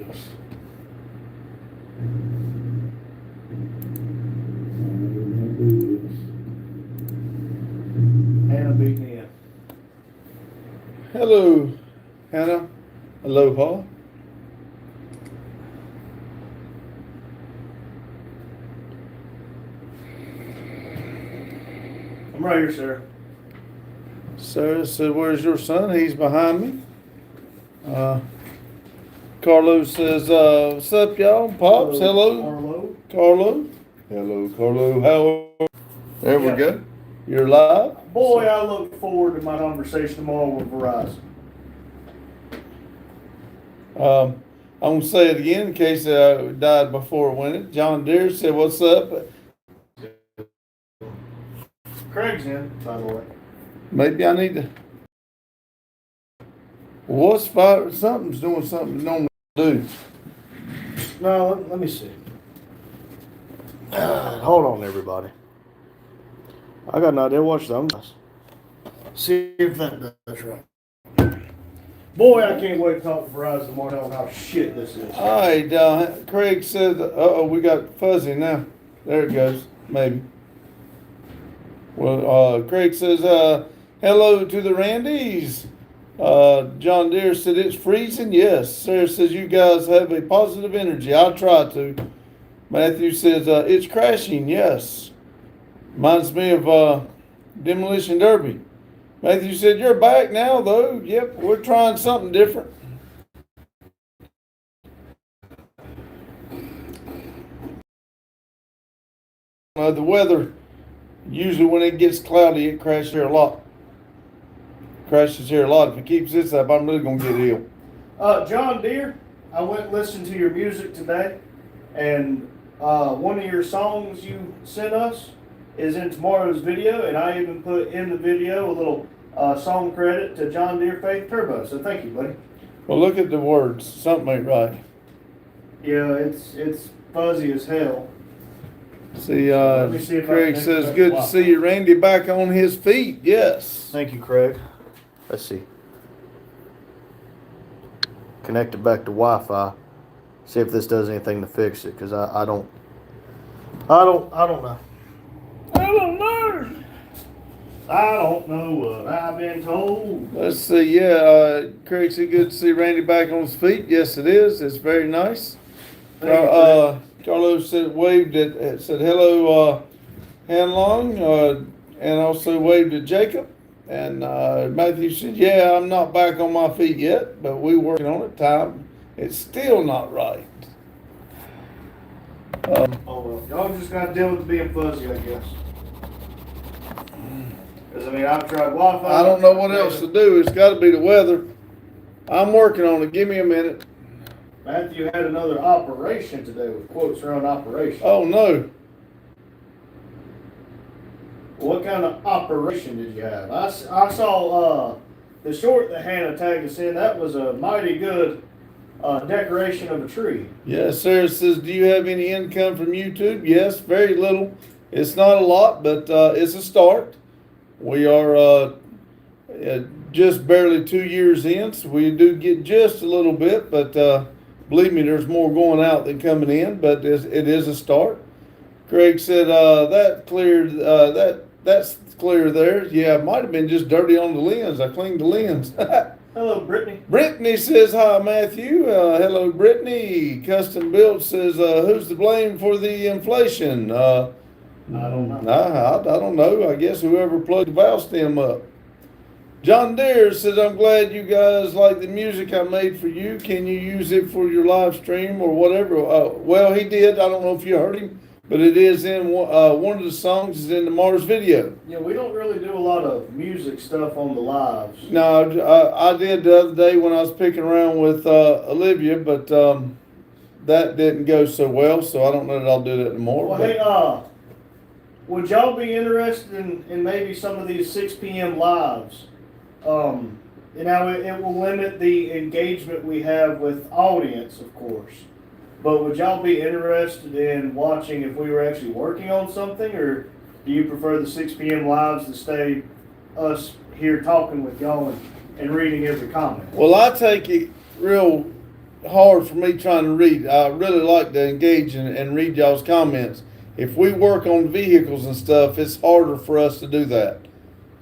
this. Hannah beat me in. Hello, Hannah. Aloha. I'm right here, sir. Sarah said, "Where's your son?" He's behind me. Carlos says, "What's up, y'all? Pops, hello. Arlo. Carlo. Hello, Carlo. How? There we Yeah. go. You're live. Boy, I look forward to my conversation tomorrow with Verizon. I'm gonna say it again in case I died before it went. John Deere said, "What's up?" Craig's in, by the way. Maybe I need to. What's fire? Something's doing something it normally do. No, let me see. Hold on, everybody. I got an idea. Watch them. See if that does right. Boy, I can't wait to talk to Verizon tomorrow. Tell them how shit this is. All right, Craig said, we got fuzzy now. There it goes, maybe. Well, Craig says, hello to the Randys. John Deere said, it's freezing. Yes. Sarah says, you guys have a positive energy. I'll try to. Matthew says, it's crashing. Yes. Reminds me of Demolition Derby. Matthew said, you're back now, though. Yep, we're trying something different. The weather, usually when it gets cloudy, it crashes here a lot. If it keeps this up, I'm really going to get ill. John Deere, I went and listened to your music today, and one of your songs you sent us is in tomorrow's video, and I even put in the video a little song credit to John Deere Faith Turbo. So thank you, buddy. Well, look at the words. Something ain't right. Yeah, it's fuzzy as hell. See, see if Craig I can says, expect good a to lot. see you, Randy, back on his feet. Yes. Thank you, Craig. Let's see. Connect it back to Wi-Fi. See if this does anything to fix it, because I don't know. I don't know. I don't know what I've been told. Let's see. Yeah, Craig said, good to see Randy back on his feet. Yes, it is. It's very nice. Carlos said, said hello, Hanlong, and also waved at Jacob. And Matthew said, yeah, I'm not back on my feet yet, but we're working on it. Time, it's still not right. Oh well, y'all just gotta deal with being fuzzy, I guess. Because I mean, I've tried Wi-Fi. I don't know what else to do. It's got to be the weather. I'm working on it. Give me a minute. Matthew had another operation today with quotes around operation. Oh, no. What kind of operation did you have? I saw the short that Hannah tagged us in. That was a mighty good decoration of a tree. Yes, Sarah says, do you have any income from YouTube? Yes, very little. It's not a lot, but it's a start. We are just barely 2 years in, so we do get just a little bit, but believe me, there's more going out than coming in, but it is a start. Craig said, that's clear there. Yeah, it might have been just dirty on the lens. I cleaned the lens. Hello, Brittany. Brittany says, hi, Matthew. Hello, Brittany. Custom Built says, who's to blame for the inflation? I don't know. I don't know. I guess whoever plugged the valve stem up. John Deere says, I'm glad you guys like the music I made for you. Can you use it for your live stream or whatever? Well, he did. I don't know if you heard him, but it is in one of the songs is in the Mars video. Yeah, we don't really do a lot of music stuff on the lives. No, I did the other day when I was picking around with Olivia, but that didn't go so well, so I don't know that I'll do that anymore. Well, hey, would y'all be interested in maybe some of these 6 p.m. lives? You know, it will limit the engagement we have with audience, of course. But would y'all be interested in watching if we were actually working on something, or do you prefer the 6 p.m. lives to stay us here talking with y'all and reading every comment? Well, I take it real hard for me trying to read. I really like to engage and read y'all's comments. If we work on vehicles and stuff, it's harder for us to do that.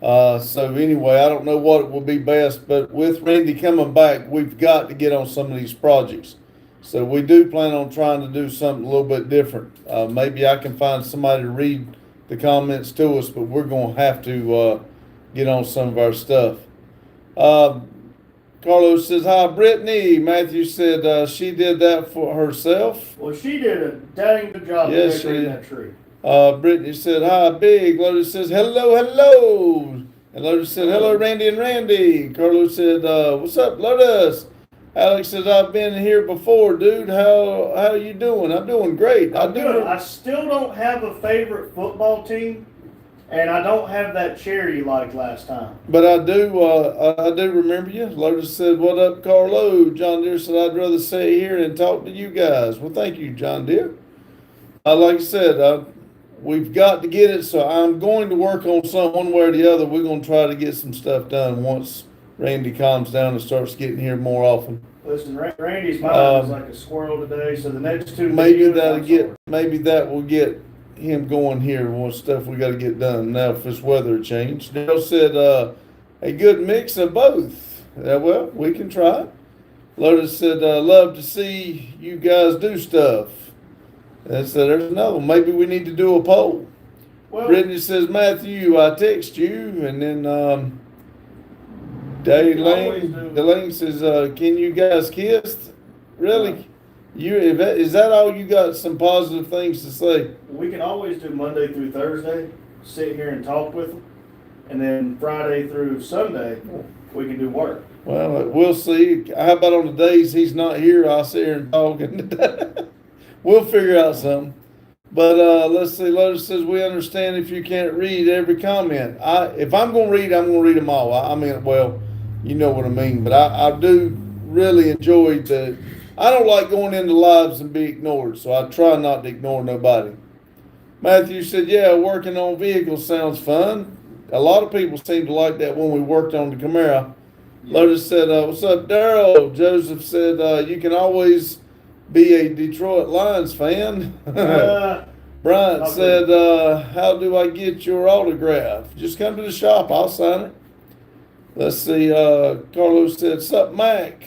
So anyway, I don't know what will be best, but with Randy coming back, we've got to get on some of these projects. So we do plan on trying to do something a little bit different. Maybe I can find somebody to read the comments to us, but we're going to have to get on some of our stuff. Carlos says, hi, Brittany. Matthew said she did that for herself. Well, she did a dang good job Yes, decorating she that tree. Brittany said, hi, Big. Lotus says, hello, hello. And Lotus said, hello, Randy and Randy. Carlos said, what's up, Lotus? Alex says, I've been here before, dude. How you doing? I'm doing great. I'm good. I still don't have a favorite football team, and I don't have that chair you liked last time. But I do remember you. Lotus said, what up, Carlo? John Deere said, I'd rather stay here and talk to you guys. Well, thank you, John Deere. Like I said, we've got to get it, so I'm going to work on one way or the other. We're going to try to get some stuff done once Randy calms down and starts getting here more often. Listen, Randy's mind is like a squirrel today, so the next 2 Maybe videos, that will get him going here. What stuff we got to get done now if this weather changed. Dale said a good mix of both. Well, we can try. Lotus said love to see you guys do stuff. And so there's another one. Maybe we need to do a poll. Well, Brittany says, Matthew, I text you, and then Delane says, can you guys kiss? Really? Is that all you got? Some positive things to say? we can always do Monday through Thursday, sit here and talk with them, and then Friday through Sunday, we can do work. Well, we'll see. How about on the days he's not here, I'll sit here and talk, and we'll figure out something. But let's see. Lotus says, we understand if you can't read every comment. If I'm going to read, I'm going to read them all. I mean, well, you know what I mean. But I do really enjoy I don't like going into lives and be ignored, so I try not to ignore nobody. Matthew said, yeah, working on vehicles sounds fun. A lot of people seem to like that when we worked on the Camaro. Yeah. Lotus said, what's up, Daryl? Joseph said, you can always be a Detroit Lions fan. Bryant said, how do I get your autograph? Just come to the shop. I'll sign it. Let's see. Carlos said, sup, Mac?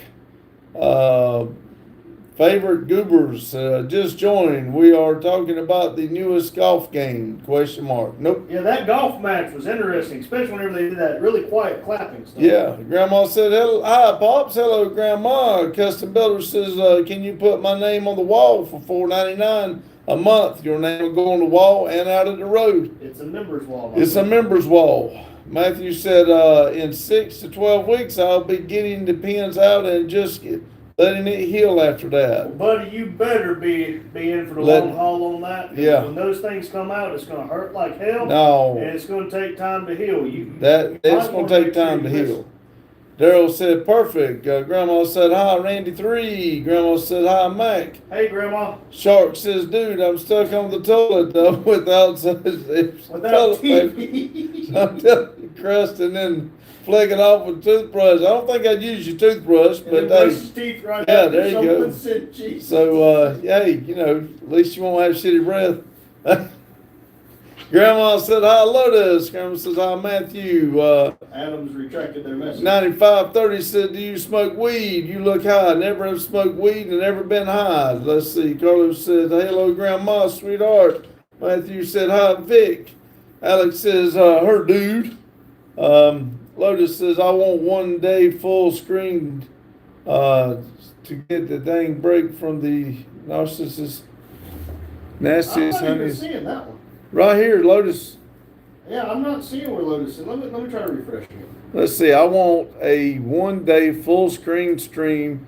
Favorite goobers, just joined. We are talking about the newest golf game, ? Nope. Yeah, that golf match was interesting, especially whenever they did that really quiet clapping stuff. Yeah, Grandma said, hi, Pops. Hello, Grandma. Custom Builder says, can you put my name on the wall for $4.99 a month? Your name will go on the wall and out of the road. It's a members wall. It's a members wall. Matthew said, in 6 to 12 weeks, I'll be getting the pins out and just letting it heal after that. Well, buddy, you better be in for the long haul on that. Yeah. When those things come out, it's going to hurt like hell. No. And it's going to take time to heal. It's going to take time to heal. Daryl said, perfect. Grandma said, hi, Randy 3. Grandma said, hi, Mac. Hey, Grandma. Shark says, dude, I'm stuck on the toilet, though, without toilet paper. I'm telling you, crust and then flick it off with a toothbrush. I don't think I'd use your toothbrush, but teeth right yeah, there you go. So, hey, at least you won't have shitty breath. Grandma said, hi, Lotus. Grandma says, hi, Matthew. Adams retracted their message. 9530 said, do you smoke weed? You look high. Never have smoked weed and never been high. Let's see. Carlos said, hello, Grandma, sweetheart. Matthew said, hi, Vic. Alex says, her dude. Lotus says, I want 1 day full screen to get the dang break from the narcissist. Nastiest I'm not even honeys. seeing that one. Right here, Lotus. Yeah, I'm not seeing where Lotus is. Let me try to refresh it. Let's see. I want a 1 day full screen stream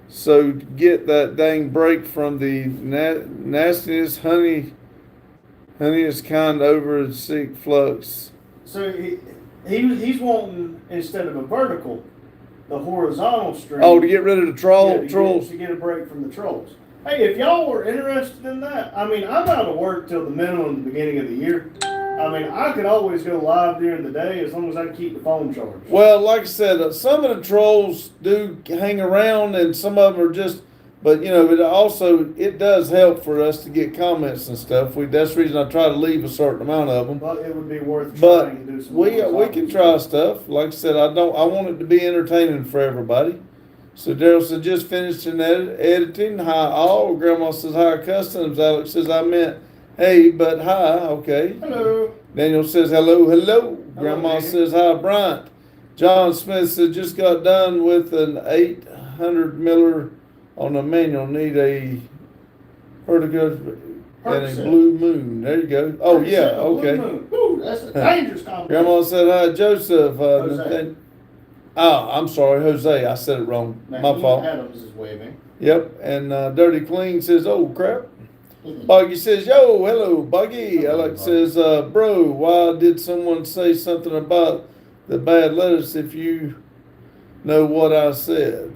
so to get that dang break from the nastiest honeyest kind over sick flux. So he's wanting, instead of a vertical, the horizontal stream. Oh, to get rid of the trolls. To get a break from the trolls. Hey, if y'all were interested in that, I mean, I'm out of work till the minimum the beginning of the year. I mean, I could always go live during the day as long as I can keep the phone charged. Well, like I said, some of the trolls do hang around, and some of them are just But you know, it does help for us to get comments and stuff. That's the reason I try to leave a certain amount of them. But it would be worth But trying to do some. we more can topics. try stuff. Like I said, I want it to be entertaining for everybody. So Daryl said, just finished an editing. Hi all. Grandma says hi customs. Alex says I meant hey, but hi. Okay. Hello. Daniel says hello. Grandma Daniel. says hi Bryant. John Smith said just got done with an 800 miller on a manual. Need a vertigo and a Percocet. blue moon. There you go. Oh yeah. Percocet, a blue Okay. moon. Ooh, that's a dangerous combination. Grandma said hi, Joseph. Jose. I'm sorry, Jose. I said it wrong. Now, My Ian fault. Adams is waving. Yep. And Dirty Clean says, oh crap. Buggy says, yo, hello, Buggy. Hello, Alex Buggy. says, bro, why did someone say something about the bad letters if you know what I said?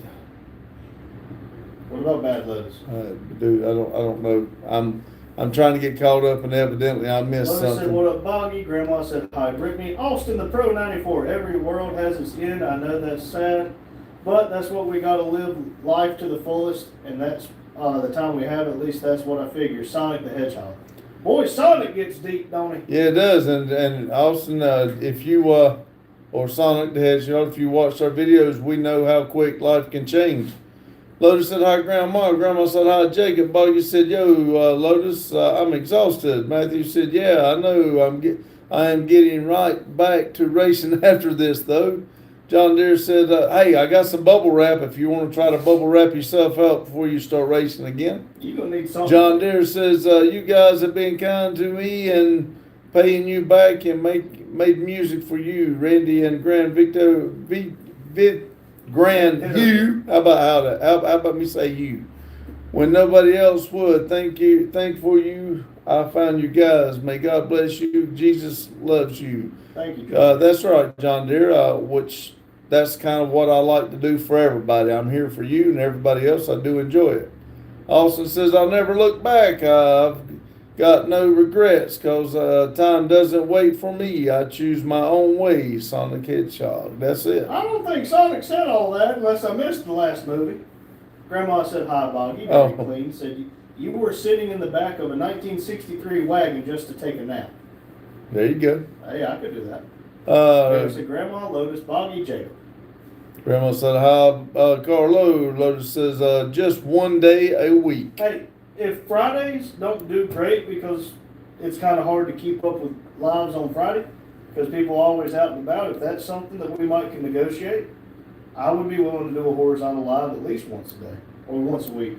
What about bad letters? Dude, I don't know. I'm trying to get caught up and evidently I missed Lotus said, something. what up, Boggy? Grandma said, hi, Brittany. Austin, the Pro 94. Every world has its end. I know that's sad, but that's what we got to live life to the fullest, and that's the time we have. At least that's what I figure. Sonic the Hedgehog. Boy, Sonic gets deep, don't he? Yeah, it does. And Austin, if you, or Sonic the Hedgehog, if you watch our videos, we know how quick life can change. Lotus said, hi, Grandma. Grandma said, hi, Jacob. Buggy said, yo, Lotus, I'm exhausted. Matthew said, yeah, I know. I am getting right back to racing after this, though. John Deere said, hey, I got some bubble wrap if you want to try to bubble wrap yourself up before you start racing again. You're going to need something. John Deere says, you guys have been kind to me and paying you back and made music for you, Randy and Grand Victor, Grand you. How about me say you? When nobody else would, thank for you. I found you guys. May God bless you. Jesus loves you. Thank you, John. That's right, John Deere. Which that's kind of what I like to do for everybody. I'm here for you and everybody else. I do enjoy it. Austin says, I'll never look back. I've got no regrets because time doesn't wait for me. I choose my own way, Sonic Hedgehog. That's it. I don't think Sonic said all that unless I missed the last movie. Grandma said, hi, Boggy. Very Oh. clean. Said, you were sitting in the back of a 1963 wagon just to take a nap. There you go. Hey, I could do that. Grandma Uh, said, Grandma, Lotus, Boggy, Jacob. Grandma said, hi, Carlo. Lotus says, just one day a week. Hey, if Fridays don't do great because it's kind of hard to keep up with lives on Friday because people are always out and about, if that's something that we might can negotiate, I would be willing to do a horizontal live at least once a day or once a week.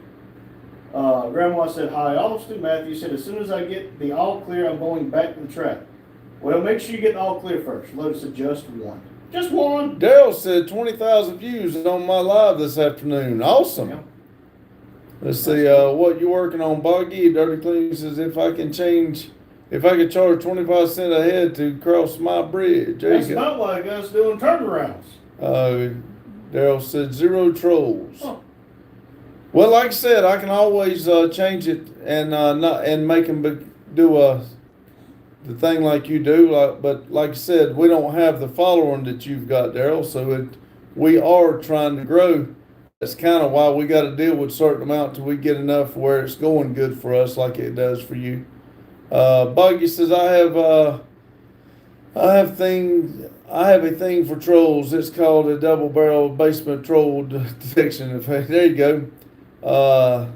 Grandma said, hi, Austin. Matthew said, as soon as I get the all clear, I'm going back to the track. Well, make sure you get the all clear first. Lotus said, just one. Just one. Daryl said 20,000 views on my live this afternoon. Awesome. Yeah. Let's see, what you working on, Buggy? Dirty Clean says, if I could charge 25 cents a head to cross my bridge. There That's you go. not like us doing turnarounds. Daryl said, zero trolls. Huh. Well, like I said, I can always change it and make them do the thing like you do. But like I said, we don't have the following that you've got, Daryl. So we are trying to grow. That's kind of why we got to deal with a certain amount till we get enough where it's going good for us, like it does for you. Buggy says, I have a thing for trolls. It's called a double barrel basement troll detection effect. There you go.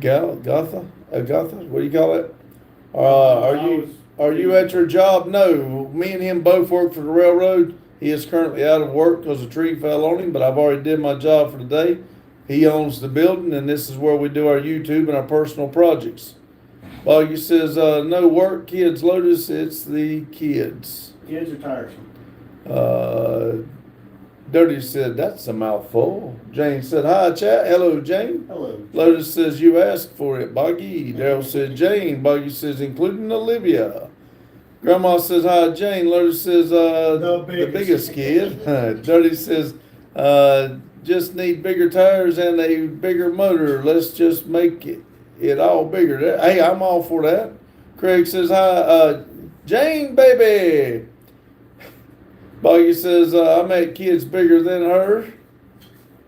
Gotha? What do you call it? Are you at your job? No. Me and him both work for the railroad. He is currently out of work because a tree fell on him, but I've already did my job for the day. He owns the building, and this is where we do our YouTube and our personal projects. Boggy says, no work, kids. Lotus, it's the kids. Kids are tiresome. Dirty said, that's a mouthful. Jane said, hi, chat. Hello, Jane. Hello. Lotus says, you asked for it, Boggy. Daryl said, Jane. Boggy says, including Olivia. Grandma says, hi, Jane. Lotus says, the biggest kid. Dirty says, just need bigger tires and a bigger motor. Let's just make it all bigger. Hey, I'm all for that. Craig says, hi, Jane, baby. Buggy says, I make kids bigger than her.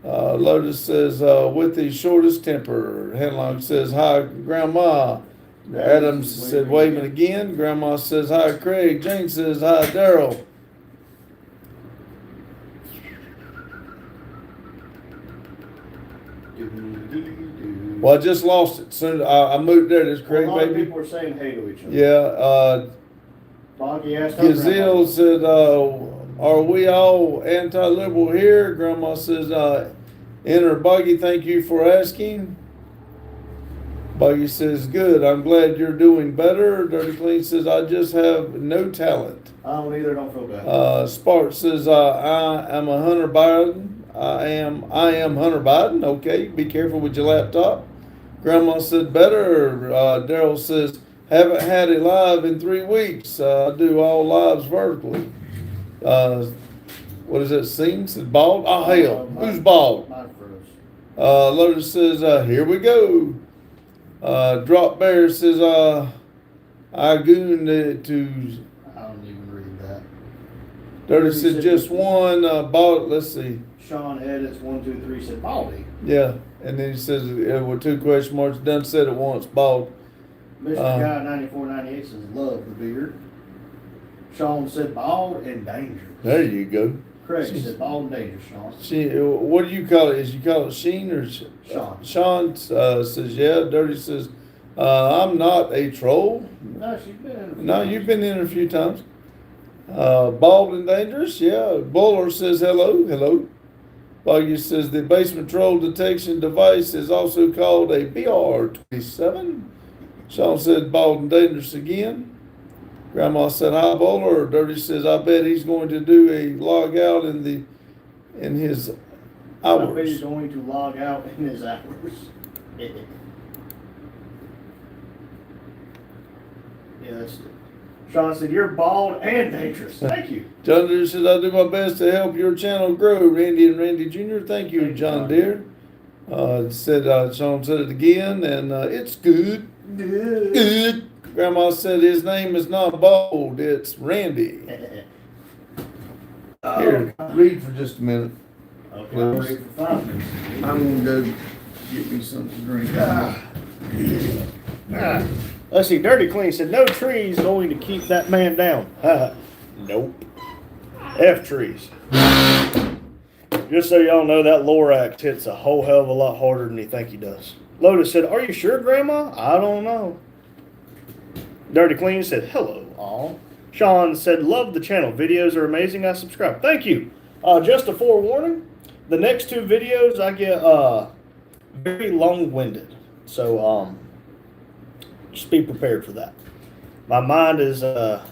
Lotus says, with the shortest temper. Headlong says, hi, Grandma. Adams said, waving again. Grandma says, hi, Craig. Jane says, hi, Daryl. Well, I just lost it. Soon I moved there. There's Craig, A lot of baby. people are saying hey to each other. Yeah. Boggy asked her Gazelle said, are we all anti-liberal here? Grandma says, enter Buggy, thank you for asking. Buggy says, good, I'm glad you're doing better. Dirty Clean says, I just have no talent. I don't either, don't feel bad. Spark says, I am a Hunter Biden. I am Hunter Biden. Okay, be careful with your laptop. Grandma said, better. Daryl says, haven't had a live in 3 weeks. I do all lives vertically. What is that scene? Said bald? Oh, hell. Who's bald? Mine froze. Lotus says, here we go. Drop Bear says, I gooned it to. I don't even read that. Dirty said, just one. Bald, let's see. Sean edits 1, 2, 3 said baldy. Yeah. And then he says, with 2 question marks, done said it once, bald. Mr. Guy 9498 says love the beard. Sean said bald and dangerous. There you go. Craig said bald and dangerous, Sean. What do you call it? Is you call it Sheen or Sean? Sean says, yeah. Dirty says, I'm not a troll. No, she's been in a few No, times. you've been in a few times. Bald and dangerous, yeah. Buller says hello, hello. Buggy says the basement troll detection device is also called a BR-27. Sean said bald and dangerous again. Grandma said hi, Bowler. Dirty says, I bet he's going to do a log out in his I bet he's hours. going to log out in his hours. Yes. Sean said, you're bald and dangerous. Thank you. John Deere says, I do my best to help your channel grow. Randy and Randy Jr., thank you, Thank you, John John. Deere. Sean said it again, and it's good. Good. Grandma said his name is not Bald, it's Randy. Here, read for just a minute. Okay, I'm ready for 5 minutes. I'm gonna go get me something to drink. Let's see, Dirty Clean said, no trees going to keep that man down. Nope. F trees. Just so y'all know, that Lorax hits a whole hell of a lot harder than you think he does. Lotus said, are you sure, Grandma? I don't know. Dirty Clean said, hello, all. Sean said, love the channel. Videos are amazing. I subscribe. Thank you. Just a forewarning, the next 2 videos I get very long-winded. So, just be prepared for that. My mind is all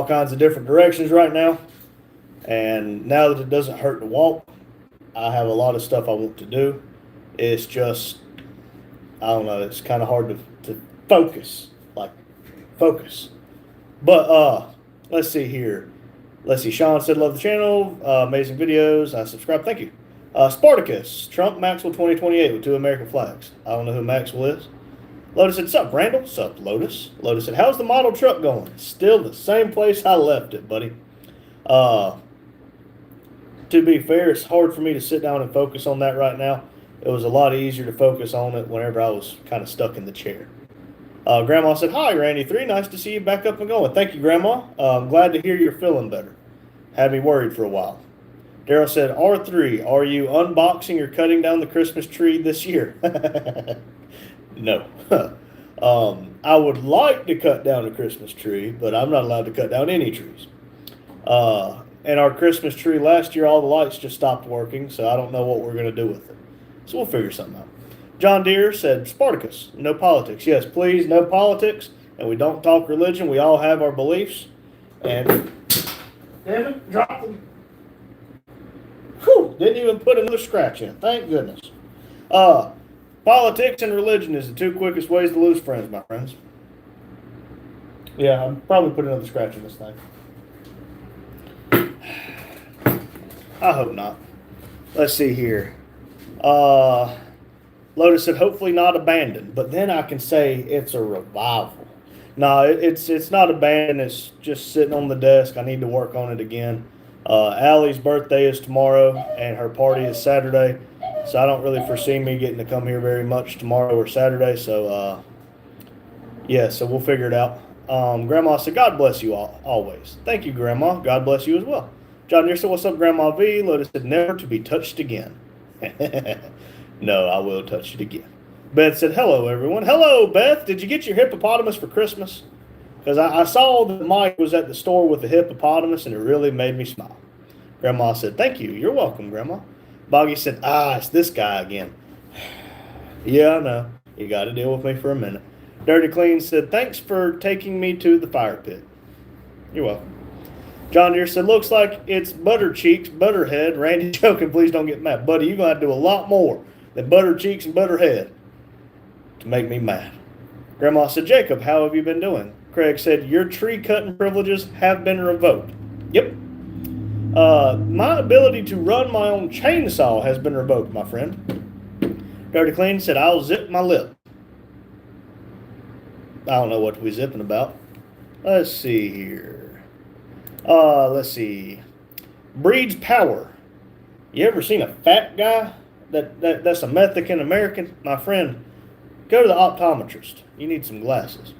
kinds of different directions right now. And now that it doesn't hurt to walk, I have a lot of stuff I want to do. It's just, I don't know, it's kind of hard to focus. Focus. But let's see here. Let's see. Sean said, love the channel. Amazing videos. I subscribe. Thank you. Spartacus. Trump Maxwell 2028 with 2 American flags. I don't know who Maxwell is. Lotus said, sup, Randall? Sup, Lotus? Lotus said, how's the model truck going? Still the same place I left it, buddy. To be fair, it's hard for me to sit down and focus on that right now. It was a lot easier to focus on it whenever I was kind of stuck in the chair. Grandma said, hi, Randy3. Nice to see you back up and going. Thank you, Grandma. I'm glad to hear you're feeling better. Had me worried for a while. Daryl said, R3, are you unboxing or cutting down the Christmas tree this year? No. I would like to cut down a Christmas tree, but I'm not allowed to cut down any trees. And our Christmas tree last year, all the lights just stopped working, so I don't know what we're going to do with it. So we'll figure something out. John Deere said, Spartacus, no politics. Yes, please, no politics, and we don't talk religion. We all have our beliefs. And, damn it, drop them. Whew, didn't even put another scratch in. Thank goodness. Politics and religion is the 2 quickest ways to lose friends, my friends. Yeah, I'll probably put another scratch in this thing. I hope not. Let's see here. Lotus said, hopefully not abandoned, but then I can say it's a revival. No, it's not abandoned. It's just sitting on the desk. I need to work on it again. Allie's birthday is tomorrow, and her party is Saturday. So I don't really foresee me getting to come here very much tomorrow or Saturday. So yeah, so we'll figure it out. Grandma said, "God bless you all always." Thank you, Grandma. God bless you as well. John Deere said, "What's up, Grandma V?" Lotus said, "Never to be touched again." No, I will touch it again. Beth said, "Hello, everyone." Hello, Beth. Did you get your hippopotamus for Christmas? Because I saw that Mike was at the store with the hippopotamus, and it really made me smile. Grandma said, "Thank you. You're welcome, Grandma." Boggy said, "It's this guy again." Yeah, I know. You got to deal with me for a minute. Dirty Clean said, "Thanks for taking me to the fire pit." You're welcome. John Deere said, "Looks like it's Butter Cheeks, Butterhead." Randy joking, please don't get mad. Buddy, you're going to have to do a lot more than Butter Cheeks and Butterhead to make me mad. Grandma said, "Jacob, how have you been doing?" Craig said, "Your tree cutting privileges have been revoked." Yep. My ability to run my own chainsaw has been revoked, my friend. Dirty Clean said, "I'll zip my lip." I don't know what we're zipping about. Let's see here. Let's see. Breeds Power. You ever seen a fat guy that's a Mexican American? My friend, go to the optometrist. You need some glasses.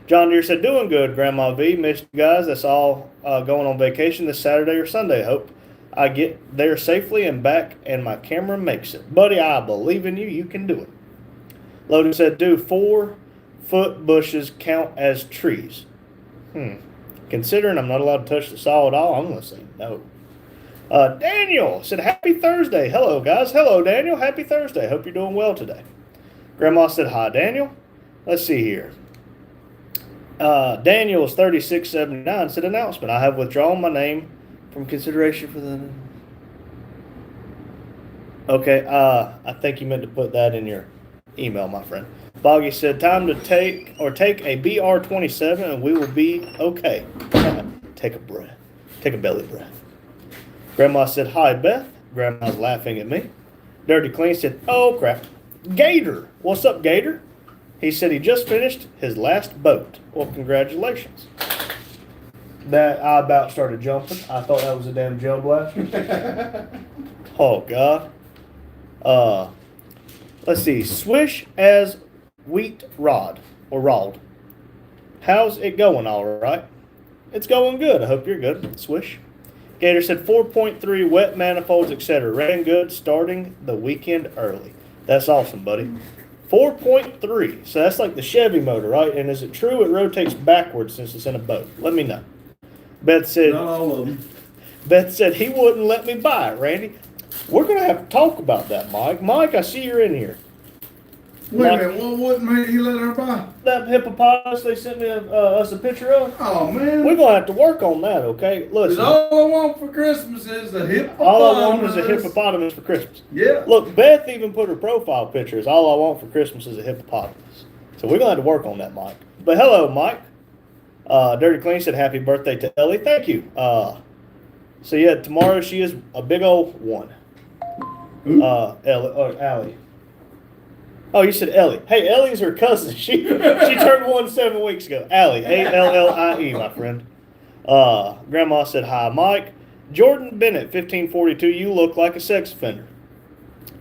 John Deere said, "Doing good, Grandma V. Missed you guys. That's all going on vacation this Saturday or Sunday. Hope I get there safely and back and my camera makes it. Buddy, I believe in you. You can do it." Logan said, "Do 4-foot bushes count as trees?" Considering I'm not allowed to touch the saw at all, I'm going to say no. Daniel said, "Happy Thursday." Hello, guys. Hello, Daniel. Happy Thursday. Hope you're doing well today. Grandma said, "Hi, Daniel." Let's see here. Daniel is 3679 said, "Announcement. I have withdrawn my name from consideration for the..." Okay, I think you meant to put that in your email, my friend. Boggy said, "Time to take a BR27 and we will be okay." Take a breath. Take a belly breath. Grandma said, "Hi, Beth." Grandma's laughing at me. Dirty Clean said, "Oh, crap. Gator. What's up, Gator?" He said he just finished his last boat. Well, congratulations. That I about started jumping. I thought that was a damn gel blaster. Oh, God. Let's see. Swish as wheat rod or rod. How's it going? All right. It's going good. I hope you're good. Swish. Gator said 4.3 wet manifolds, etc. Ran good starting the weekend early. That's awesome, buddy. 4.3. So that's like the Chevy motor, right? And is it true it rotates backwards since it's in a boat? Let me know. Beth said, Not all of them. Beth said he wouldn't let me buy it, Randy. We're going to have to talk about that, Mike. Mike, I see you're in here. Wait a minute, what wouldn't make you let her buy? That hippopotamus they sent me us a picture of. Oh, man. We're going to have to work on that, okay? 'Cause Listen, all I want for Christmas is the hippopotamus. all I want is a hippopotamus for Christmas. Yeah. Look, Beth even put her profile picture as all I want for Christmas is a hippopotamus. So we're going to have to work on that, Mike. But hello, Mike. Dirty Clean said happy birthday to Ellie. Thank you. So yeah, tomorrow she is a big old one. Allie. Oh, you said Ellie. Hey, Ellie's her cousin. She turned 1 7 weeks ago. Allie, Allie, my friend. Grandma said hi, Mike. Jordan Bennett, 1542. You look like a sex offender.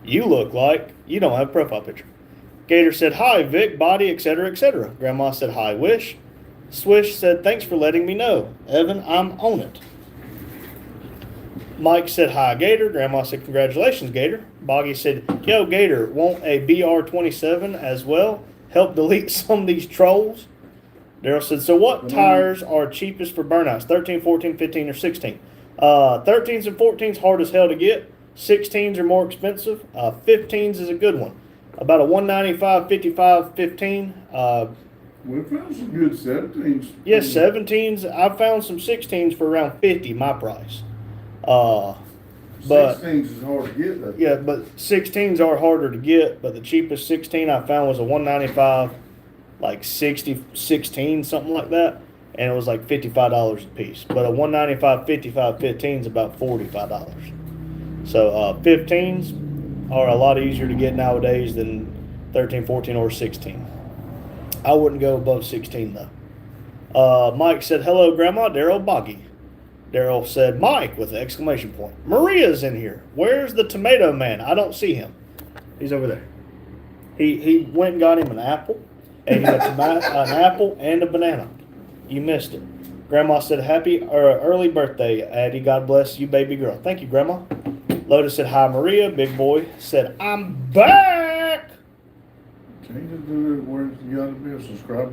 You look like you don't have a profile picture. Gator said hi, Vic, body, etc., etc. Grandma said hi, Wish. Swish said thanks for letting me know. Evan, I'm on it. Mike said hi, Gator. Grandma said congratulations, Gator. Boggy said, yo, Gator, want a BR27 as well? Help delete some of these trolls. Daryl said, so what tires are cheapest for burnouts? 13, 14, 15, or 16? 13s and 14s hard as hell to get. 16s are more expensive. 15s is a good one. About a 195, 55, 15. We found some good 17s. Yes, 17s. I've found some 16s for around 50, my price. But 16s is hard to get though. yeah, but 16s are harder to get. But the cheapest 16 I found was a 195, like 60, 16, something like that, and it was like $55 a piece. But a 195, 55, 15 is about $45. So 15s are a lot easier to get nowadays than 13, 14, or 16. I wouldn't go above 16 though. Mike said, hello, Grandma. Daryl Boggy. Daryl said, Mike, with an exclamation point. Maria's in here. Where's the tomato man? I don't see him. He's over there. He went and got him an apple, and an apple and a banana. You missed it. Grandma said, happy early birthday, Addie. God bless you, baby girl. Thank you, Grandma. Lotus said, hi, Maria. Big boy said, I'm back. Change it to where you gotta be a subscriber.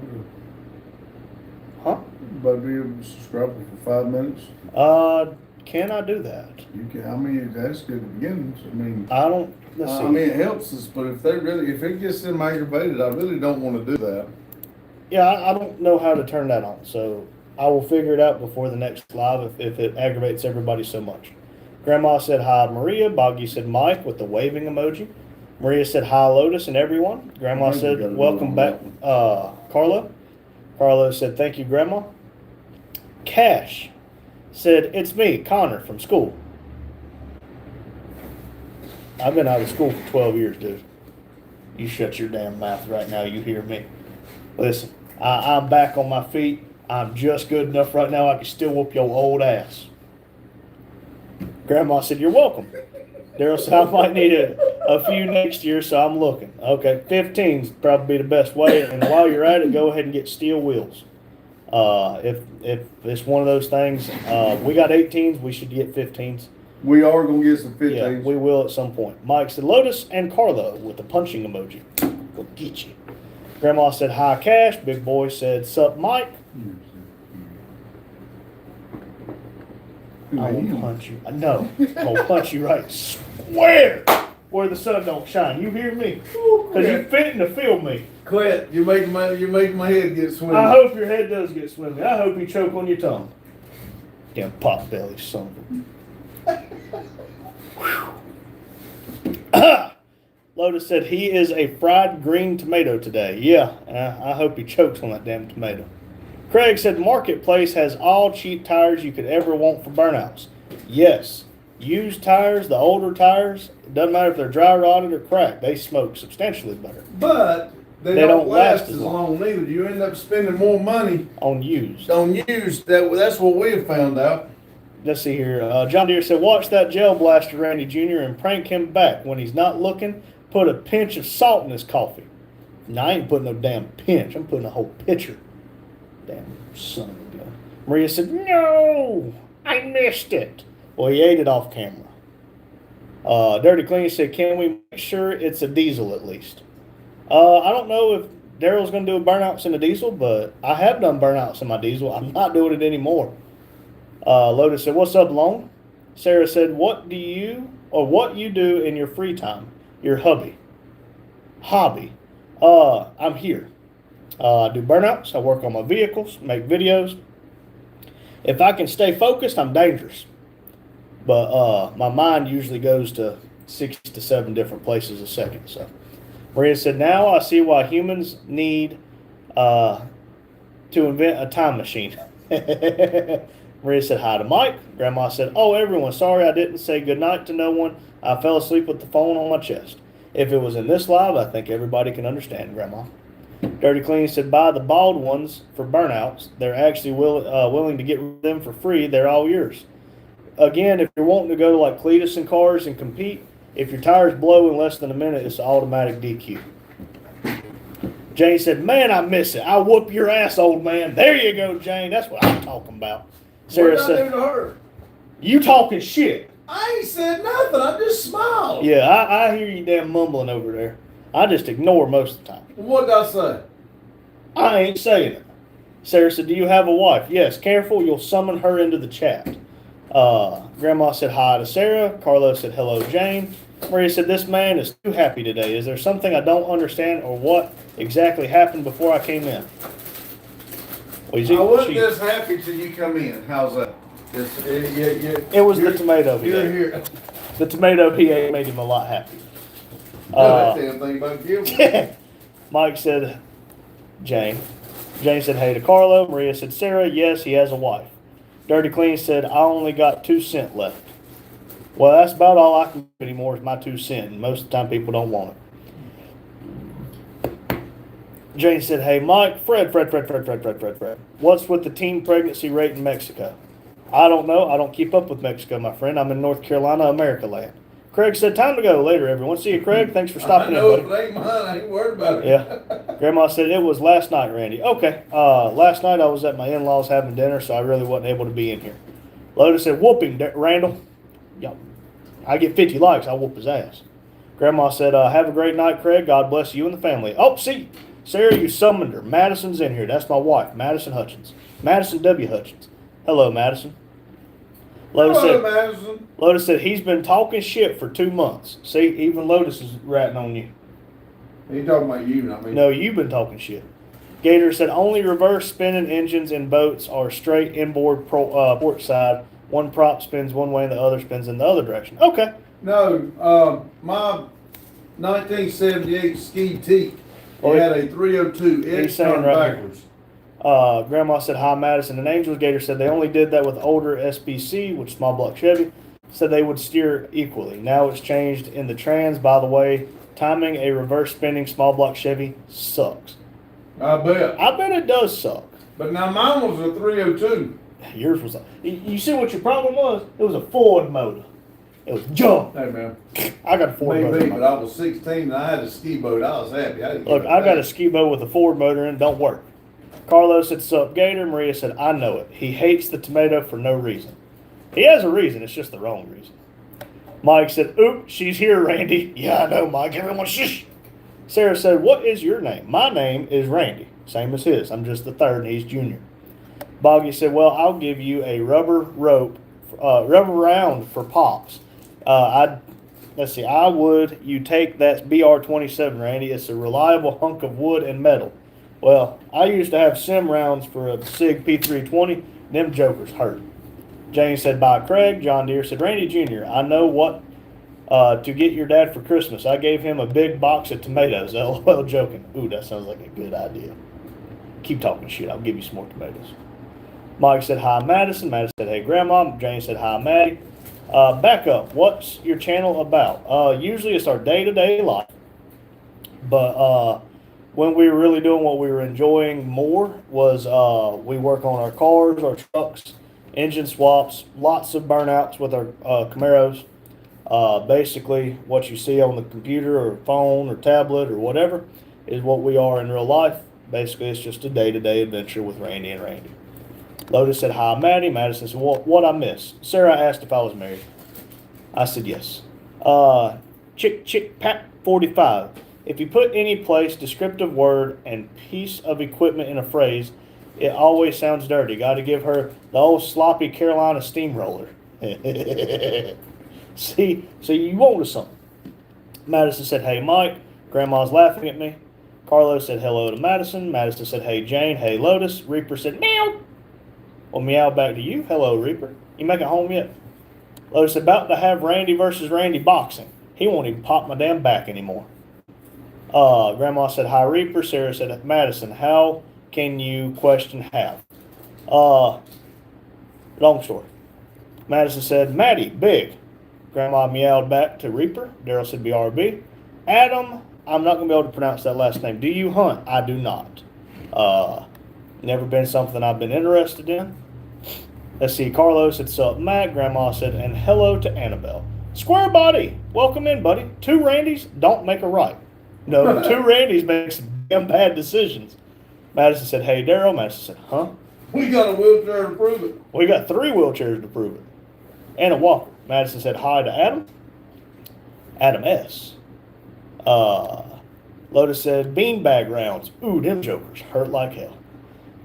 Huh? But be a subscriber for 5 minutes. Can I do that? You can, I mean, that's good at the beginnings. I mean, I don't, let's see. I mean, it helps us, but if it gets them aggravated, I really don't wanna do that. Yeah, I don't know how to turn that on, so I will figure it out before the next live if it aggravates everybody so much. Grandma said hi, Maria. Boggy said Mike with the waving emoji. Maria said hi, Lotus and everyone. Grandma I think we said gotta do welcome on back, that Carlo. Carlo said thank you, Grandma. Cash said it's me, Connor, from school. I've been out of school for 12 years, dude. You shut your damn mouth right now. You hear me? Listen, I'm back on my feet. I'm just good enough right now. I can still whoop your old ass. Grandma said, you're welcome. Daryl said, I might need a few next year, so I'm looking. Okay, 15's probably be the best way. And while you're at it, go ahead and get steel wheels. If it's one of those things, we got 18s, we should get 15s. We are gonna get some 15s. Yeah, we will at some point. Mike said, Lotus and Carlo with the punching emoji. Go get you. Grandma said, hi, Cash. Big boy said, sup, Mike. I will punch you. No, I will punch you right square where the sun don't shine. You hear me? Because you're fitting to feel me. Quit. You make my head get swimmy. I hope your head does get swimmy. I hope you choke on your tongue. Damn pot belly son of a... Lotus said he is a fried green tomato today. Yeah, I hope he chokes on that damn tomato. Craig said Marketplace has all cheap tires you could ever want for burnouts. Yes, used tires, the older tires, it doesn't matter if they're dry rotted or cracked, they smoke substantially better. But they don't last as long neither. You end up spending more money On used. on used. That's what we have found out. Let's see here. John Deere said, watch that gel blaster Randy Jr. and prank him back. When he's not looking, put a pinch of salt in his coffee. No, I ain't putting no damn pinch. I'm putting a whole pitcher. Damn son of a gun. Maria said, no, I missed it. Well, he ate it off camera. Dirty Clean said, can we make sure it's a diesel at least? I don't know if Daryl's going to do burnouts in a diesel, but I have done burnouts in my diesel. I'm not doing it anymore. Lotus said, what's up, Lone? Sarah said, what you do in your free time? Your hobby. I'm here. I do burnouts. I work on my vehicles, make videos. If I can stay focused, I'm dangerous. But my mind usually goes to 6 to 7 different places a second. So Maria said, now I see why humans need to invent a time machine. Maria said hi to Mike. Grandma said, oh, everyone, sorry I didn't say goodnight to no one. I fell asleep with the phone on my chest. If it was in this live, I think everybody can understand, Grandma. Dirty Clean said, buy the bald ones for burnouts. They're actually willing to get rid of them for free. They're all yours. Again, if you're wanting to go to like Cletus and Cars and compete, if your tires blow in less than a minute, it's automatic DQ. Jane said, man, I miss it. I'll whoop your ass, old man. There you go, Jane. That's what I'm talking about. Sarah What did I said, do to her? you talking shit. I ain't said nothing. I just smiled. Yeah, I hear you damn mumbling over there. I just ignore most of the time. What did I say? I ain't saying it. Sarah said, do you have a wife? Yes, careful, you'll summon her into the chat. Grandma said hi to Sarah. Carlos said hello, Jane. Maria said, this man is too happy today. Is there something I don't understand or what exactly happened before I came in? Well, I wasn't this happy till you come in. How's that? It was the tomato he You're ate. here. The tomato he ate made him a lot happier. That damn thing about you. Mike said, Jane. Jane said, hey to Carlo. Maria said, Sarah, yes, he has a wife. Dirty Clean said, I only got 2 cents left. Well, that's about all I can do anymore is my 2 cents. Most of the time people don't want it. Jane said, hey, Mike, Fred. What's with the teen pregnancy rate in Mexico? I don't know. I don't keep up with Mexico, my friend. I'm in North Carolina, America land. Craig said, time to go. Later, everyone. See you, Craig. Thanks for stopping in, buddy. It ain't mine. I ain't worried about it. Yeah. Grandma said, it was last night, Randy. Okay. Last night I was at my in-laws having dinner, so I really wasn't able to be in here. Lotus said, whooping, Randall. Yeah. I get 50 likes. I'll whoop his ass. Grandma said, have a great night, Craig. God bless you and the family. Oh, see, Sarah, you summoned her. Madison's in here. That's my wife, Madison Hutchins. Madison W. Hutchins. Hello, Madison. Madison. Lotus said, he's been talking shit for 2 months. See, even Lotus is ratting on you. He talking about you, not me. No, you've been talking shit. Gator said, only reverse spinning engines in boats are straight inboard port side. One prop spins one way and the other spins in the other direction. Okay. No, my 1978 Ski Teak, it had a 302. It turned backwards. Grandma said, hi, Madison and Angels. Gator said they only did that with older SBC, which is small block Chevy. Said they would steer equally. Now it's changed in the trans. By the way, timing a reverse spinning small block Chevy sucks. I bet it does suck. But now mine was a 302. Yours was. You see what your problem was? It was a Ford motor. It was jump. Hey, man. I got a Ford motor. Maybe, but I was 16 and I had a ski boat. I was happy. Look, I got a ski boat with a Ford motor and it don't work. Carlos said, sup, Gator. Maria said, I know it. He hates the tomato for no reason. He has a reason. It's just the wrong reason. Mike said, oop, she's here, Randy. Yeah, I know, Mike. Everyone, shush. Sarah said, what is your name? My name is Randy. Same as his. I'm just the third and he's junior. Boggy said, well, I'll give you a rubber round for Pops. Let's see, you take that BR-27, Randy. It's a reliable hunk of wood and metal. Well, I used to have sim rounds for a SIG P320. Them jokers hurt. Jane said, bye, Craig. John Deere said, Randy Jr., I know what to get your dad for Christmas. I gave him a big box of tomatoes. LOL, joking. Ooh, that sounds like a good idea. Keep talking shit. I'll give you some more tomatoes. Mike said, hi, Madison. Madison said, hey, Grandma. Jane said, hi, Maddie. Back up. What's your channel about? Usually it's our day-to-day life. But when we were really doing what we were enjoying more was we work on our cars, our trucks, engine swaps, lots of burnouts with our Camaros. Basically, what you see on the computer or phone or tablet or whatever is what we are in real life. Basically, it's just a day-to-day adventure with Randy and Randy. Lotus said, hi, Maddie. Madison said, what I miss? Sarah asked if I was married. I said, yes. Chick, Pat 45. If you put any place, descriptive word, and piece of equipment in a phrase, it always sounds dirty. Got to give her the old sloppy Carolina steamroller. See, so you wanted something. Madison said, hey, Mike. Grandma's laughing at me. Carlos said hello to Madison. Madison said, hey, Jane. Hey, Lotus. Reaper said, meow. Well, meow back to you. Hello, Reaper. You make it home yet? Lotus about to have Randy versus Randy boxing. He won't even pop my damn back anymore. Grandma said, hi, Reaper. Sarah said, Madison, how can you question have? Long story. Madison said, Maddie, big. Grandma meowed back to Reaper. Daryl said, BRB. Adam, I'm not going to be able to pronounce that last name. Do you hunt? I do not. Never been something I've been interested in. Let's see. Carlos said, sup, Matt. Grandma said, and hello to Annabelle. Square body. Welcome in, buddy. 2 Randys don't make a right. No, 2 Randys make some damn bad decisions. Madison said, hey, Daryl. Madison said, huh? We got a wheelchair to prove it. We got 3 wheelchairs to prove it. And a walker. Madison said, hi to Adam. Adam S. Lotus said, beanbag rounds. Ooh, them jokers hurt like hell.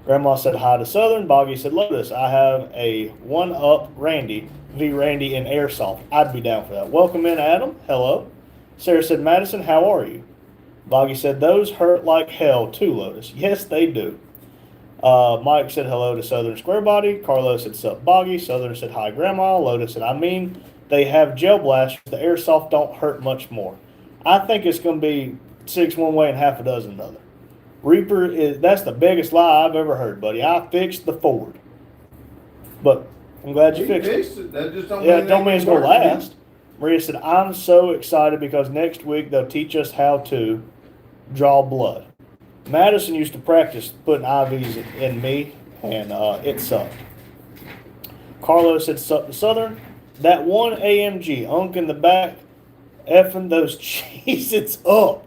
Grandma said hi to Southern. Boggy said, Lotus, I have a 1-up Randy v. Randy in Airsoft. I'd be down for that. Welcome in, Adam. Hello. Sarah said, Madison, how are you? Boggy said, those hurt like hell too, Lotus. Yes, they do. Mike said hello to Southern Square Body. Carlos said, sup, Boggy. Southern said, hi, Grandma. Lotus said, I mean, they have gel blasters. The Airsoft don't hurt much more. I think it's going to be 6 one way and half a dozen another. Reaper that's the biggest lie I've ever heard, buddy. I fixed the Ford. But I'm glad you fixed it. That just don't mean it's going to last. Maria said, I'm so excited because next week they'll teach us how to draw blood. Madison used to practice putting IVs in me, and it sucked. Carlos said, Southern, that one AMG, Unk in the back, effing those Cheez-Its up.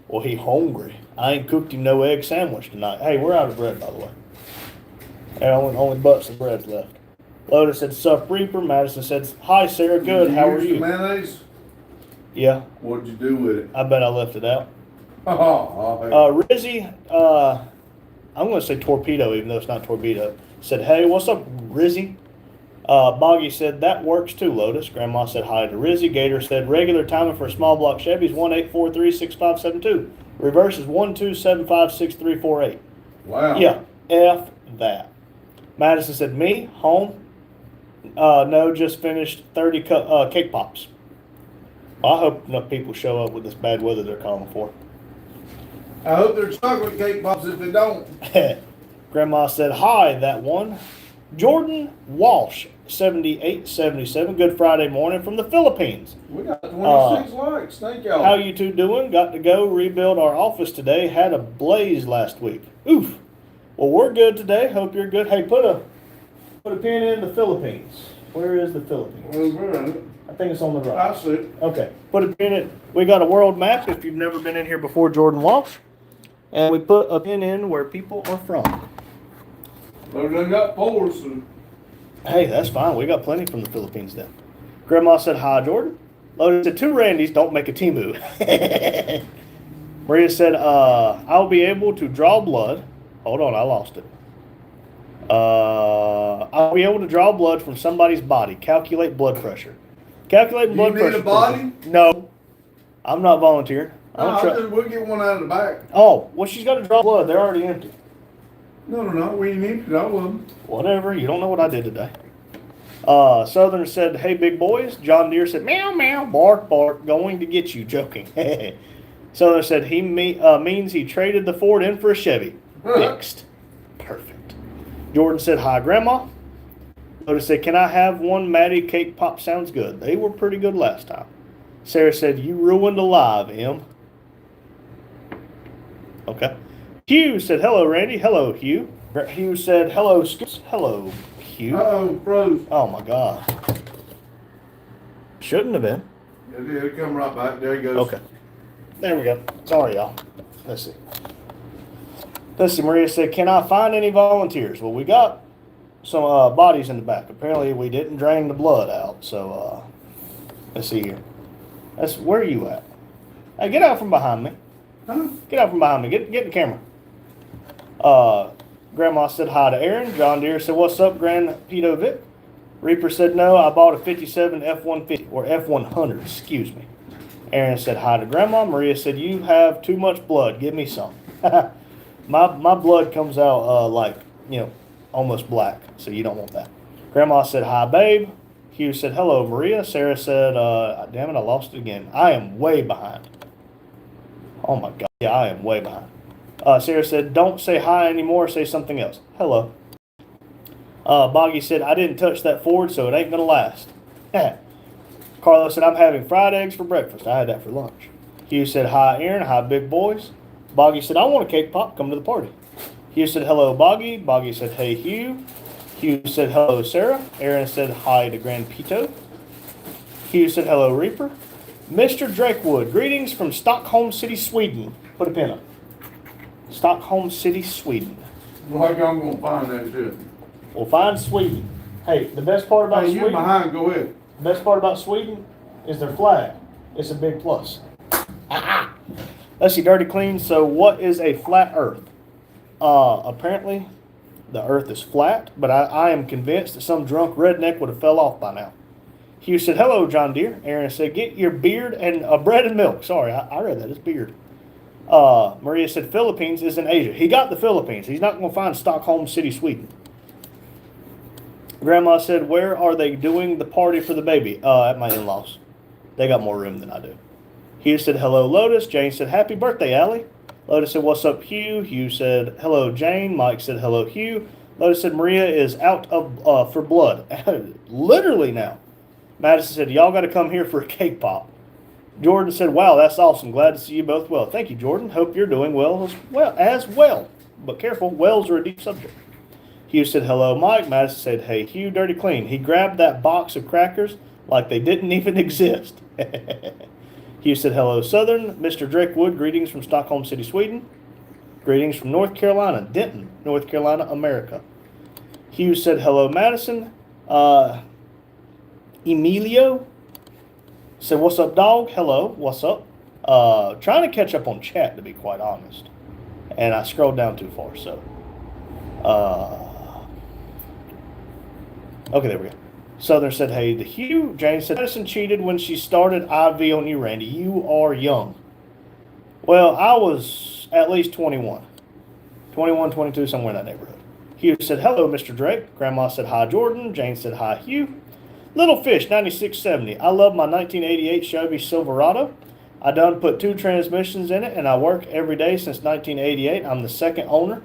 Well, he hungry. I ain't cooked him no egg sandwich tonight. Hey, we're out of bread, by the way. There only butts and bread's left. Lotus said, Sup Reaper. Madison said, Hi, Sarah. Good. Did How you are use you? the mayonnaise? Yeah, What'd you do with it? I bet I left it out. Oh, Rizzy, I'm going to say torpedo, even though it's not torpedo. Said, hey, what's up, Rizzy? Boggy said, that works too, Lotus. Grandma said hi to Rizzy. Gator said, regular timing for a small block Chevy is 18436572. Reverse is 12756348. wow. Yeah, F that. Madison said, me, home? No, just finished 30 cake pops. Well, I hope enough people show up with this bad weather they're calling for. I hope they're chocolate cake pops if they don't. Grandma said, hi, that one. Jordan Walsh, 7877. Good Friday morning from the Philippines. We got 26 likes. Thank y'all. How you two doing? Got to go rebuild our office today. Had a blaze last week. Oof. Well, we're good today. Hope you're good. Hey, put a pin in the Philippines. Where is the Philippines? I think it's on the right. I see it. Okay. Put a pin in. We got a world map if you've never been in here before, Jordan Walsh. And we put a pin in where people are from. But they got pores. And Hey, that's fine. We got plenty from the Philippines then. Grandma said, hi, Jordan. Lotus said, two Randys don't make a Timu. Maria said, I'll be able to draw blood. Hold on, I lost it. I'll be able to draw blood from somebody's body. Calculate blood pressure. Calculating blood need pressure. a body? No. I'm not volunteering. I don't try- we'll get one out of the back. Oh, well, she's got to draw blood. They're already empty. No. We ain't empty all of them. Whatever. You don't know what I did today. Southern said, hey, big boys. John Deere said, meow, meow, bark, bark, going to get you. Joking. Southern said, he means he traded the Ford in for a Chevy. Fixed. Perfect. Jordan said, hi, Grandma. Lotus said, can I have one Maddie cake pop? Sounds good. They were pretty good last time. Sarah said, you ruined a live, Em. Okay. Hugh said, hello, Randy. Hello, Hugh. Hugh said, hello, Scoops. Hello, Hugh. Uh-oh, froze. Oh, my God. Shouldn't have been. It'll come right back. There he goes. Okay. There we go. Sorry, y'all. Let's see. Maria said, can I find any volunteers? Well, we got some bodies in the back. Apparently, we didn't drain the blood out. So, let's see here. Where are you at? Hey, get out from behind me. Huh? Get out from behind me. Get in the camera. Grandma said hi to Aaron. John Deere said, what's up, Grand Pedo Vic? Reaper said, no, I bought a 57 F-150, or F-100, excuse me. Aaron said hi to Grandma. Maria said, you have too much blood. Give me some. My blood comes out almost black, so you don't want that. Grandma said, hi, babe. Hugh said, hello, Maria. Sarah said, damn it, I lost it again. I am way behind. Oh, my God. Yeah, I am way behind. Sarah said, don't say hi anymore. Say something else. Hello. Boggy said, I didn't touch that Ford, so it ain't going to last. Carlos said, I'm having fried eggs for breakfast. I had that for lunch. Hugh said, hi, Aaron. Hi, big boys. Boggy said, I want a cake pop. Come to the party. Hugh said, hello, Boggy. Boggy said, hey, Hugh. Hugh said, hello, Sarah. Aaron said, hi to Grand Pito. Hugh said, hello, Reaper. Mr. Drakewood, greetings from Stockholm City, Sweden. Put a pin up. Stockholm City, Sweden. Like I'm going to find that shit. We'll find Sweden. Hey, the best part about Hey, you Sweden, behind, go ahead. the best part about Sweden is their flag. It's a big plus. Let's see, Dirty Clean. So what is a flat earth? Apparently the earth is flat, but I am convinced that some drunk redneck would have fell off by now. Hugh said, hello, John Deere. Aaron said, get your beard and bread and milk. Sorry, I read that. It's beard. Maria said, Philippines is in Asia. He got the Philippines. He's not going to find Stockholm City, Sweden. Grandma said, where are they doing the party for the baby? At my in-laws. They got more room than I do. Hugh said, hello, Lotus. Jane said, happy birthday, Allie. Lotus said, what's up, Hugh? Hugh said, hello, Jane. Mike said, hello, Hugh. Lotus said, Maria is out of for blood. Literally now. Madison said, y'all got to come here for a cake pop. Jordan said, wow, that's awesome. Glad to see you both well. Thank you, Jordan. Hope you're doing well. But careful, wells are a deep subject. Hugh said, hello, Mike. Madison said, hey, Hugh, dirty clean. He grabbed that box of crackers like they didn't even exist. Hugh said, hello, Southern. Mr. Drake Wood, greetings from Stockholm City, Sweden. Greetings from North Carolina, Denton, North Carolina, America. Hugh said, hello, Madison. Emilio said, what's up, dog? Hello, what's up? Trying to catch up on chat, to be quite honest. And I scrolled down too far, so. Okay, there we go. Southern said, hey to Hugh. Jane said, Madison cheated when she started IV on you, Randy. You are young. Well, I was at least 21. 21, 22, somewhere in that neighborhood. Hugh said, hello, Mr. Drake. Grandma said, hi, Jordan. Jane said, hi, Hugh. Little Fish, 9670. I love my 1988 Chevy Silverado. I done put 2 transmissions in it, and I work every day since 1988. I'm the second owner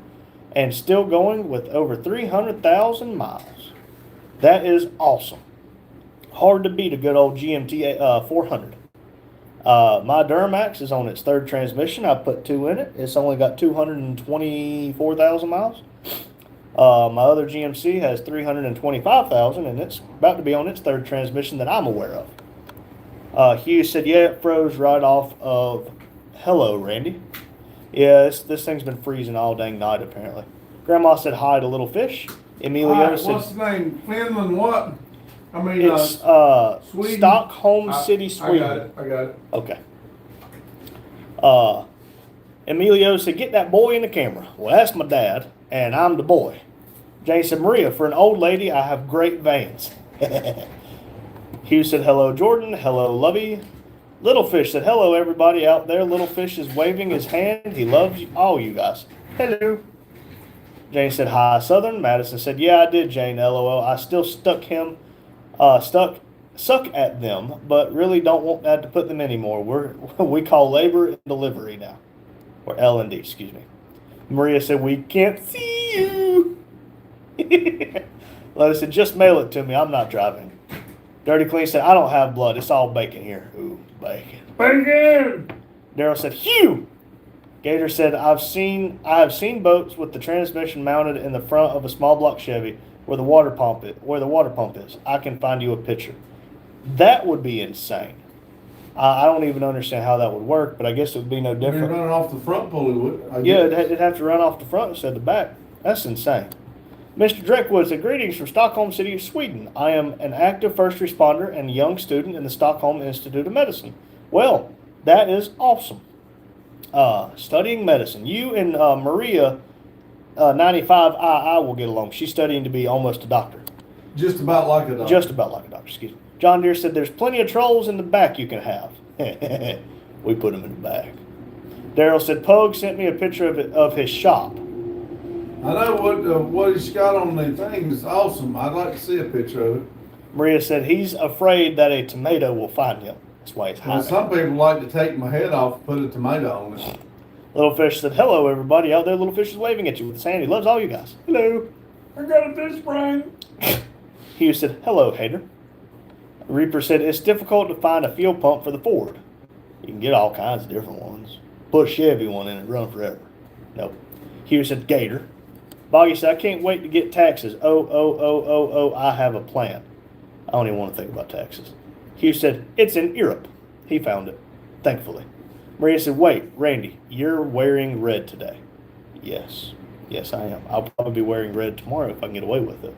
and still going with over 300,000 miles. That is awesome. Hard to beat a good old GMT 400. My Duramax is on its 3rd transmission. I put 2 in it. It's only got 224,000 miles. My other GMC has 325,000, and it's about to be on its 3rd transmission that I'm aware of. Hugh said, yeah, it froze right off of hello, Randy. Yeah, this thing's been freezing all dang night, apparently. Grandma said hi to Little Fish. Emilio said, what's the name? Finland what? I mean, it's Sweden? Stockholm City, Sweden. I got it. Okay. Emilio said, get that boy in the camera. Well, that's my dad, and I'm the boy. Jane said, Maria, for an old lady, I have great veins. Hugh said, hello, Jordan. Hello, Lovey. Little Fish said, hello, everybody out there. Little Fish is waving his hand. He loves all you guys. Hello. Jane said, hi, Southern. Madison said, yeah, I did, Jane, LOL. I still suck at them, but really don't want that to put them anymore. We call labor and delivery now. Or L&D, excuse me. Maria said, we can't see you. Lola said, just mail it to me. I'm not driving. Dirty Clean said, I don't have blood. It's all bacon here. Ooh, bacon. Bacon! Daryl said, Hugh! Gator said, I have seen boats with the transmission mounted in the front of a small block Chevy where the water pump is. I can find you a picture. That would be insane. I don't even understand how that would work, but I guess it would be no different. You're running off the front pulley, would Yeah, it'd have to run off the front instead of the back. That's insane. Mr. Dreckwood said, greetings from Stockholm City, Sweden. I am an active first responder and young student in the Stockholm Institute of Medicine. Well, that is awesome. Studying medicine. You and Maria, 95II, will get along. She's studying to be almost a doctor. Just about like a doctor. Just about like a doctor, excuse me. John Deere said, there's plenty of trolls in the back you can have. We put them in the back. Daryl said, Pug sent me a picture of his shop. I know what he's got on the thing is awesome. I'd like to see a picture of it. Maria said, he's afraid that a tomato will find him. That's why he's Well, hiding. some people like to take my head off and put a tomato on it. Little Fish said, hello, everybody out there. Little Fish is waving at you with his hand. He loves all you guys. Hello. I got a fish brain. Hugh said, hello, hater. Reaper said, it's difficult to find a fuel pump for the Ford. You can get all kinds of different ones. Put a Chevy one in and run forever. Nope. Hugh said, Gator. Boggy said, I can't wait to get taxes. I have a plan. I don't even want to think about taxes. Hugh said, it's in Europe. He found it, thankfully. Maria said, wait, Randy, you're wearing red today. Yes. Yes, I am. I'll probably be wearing red tomorrow if I can get away with it.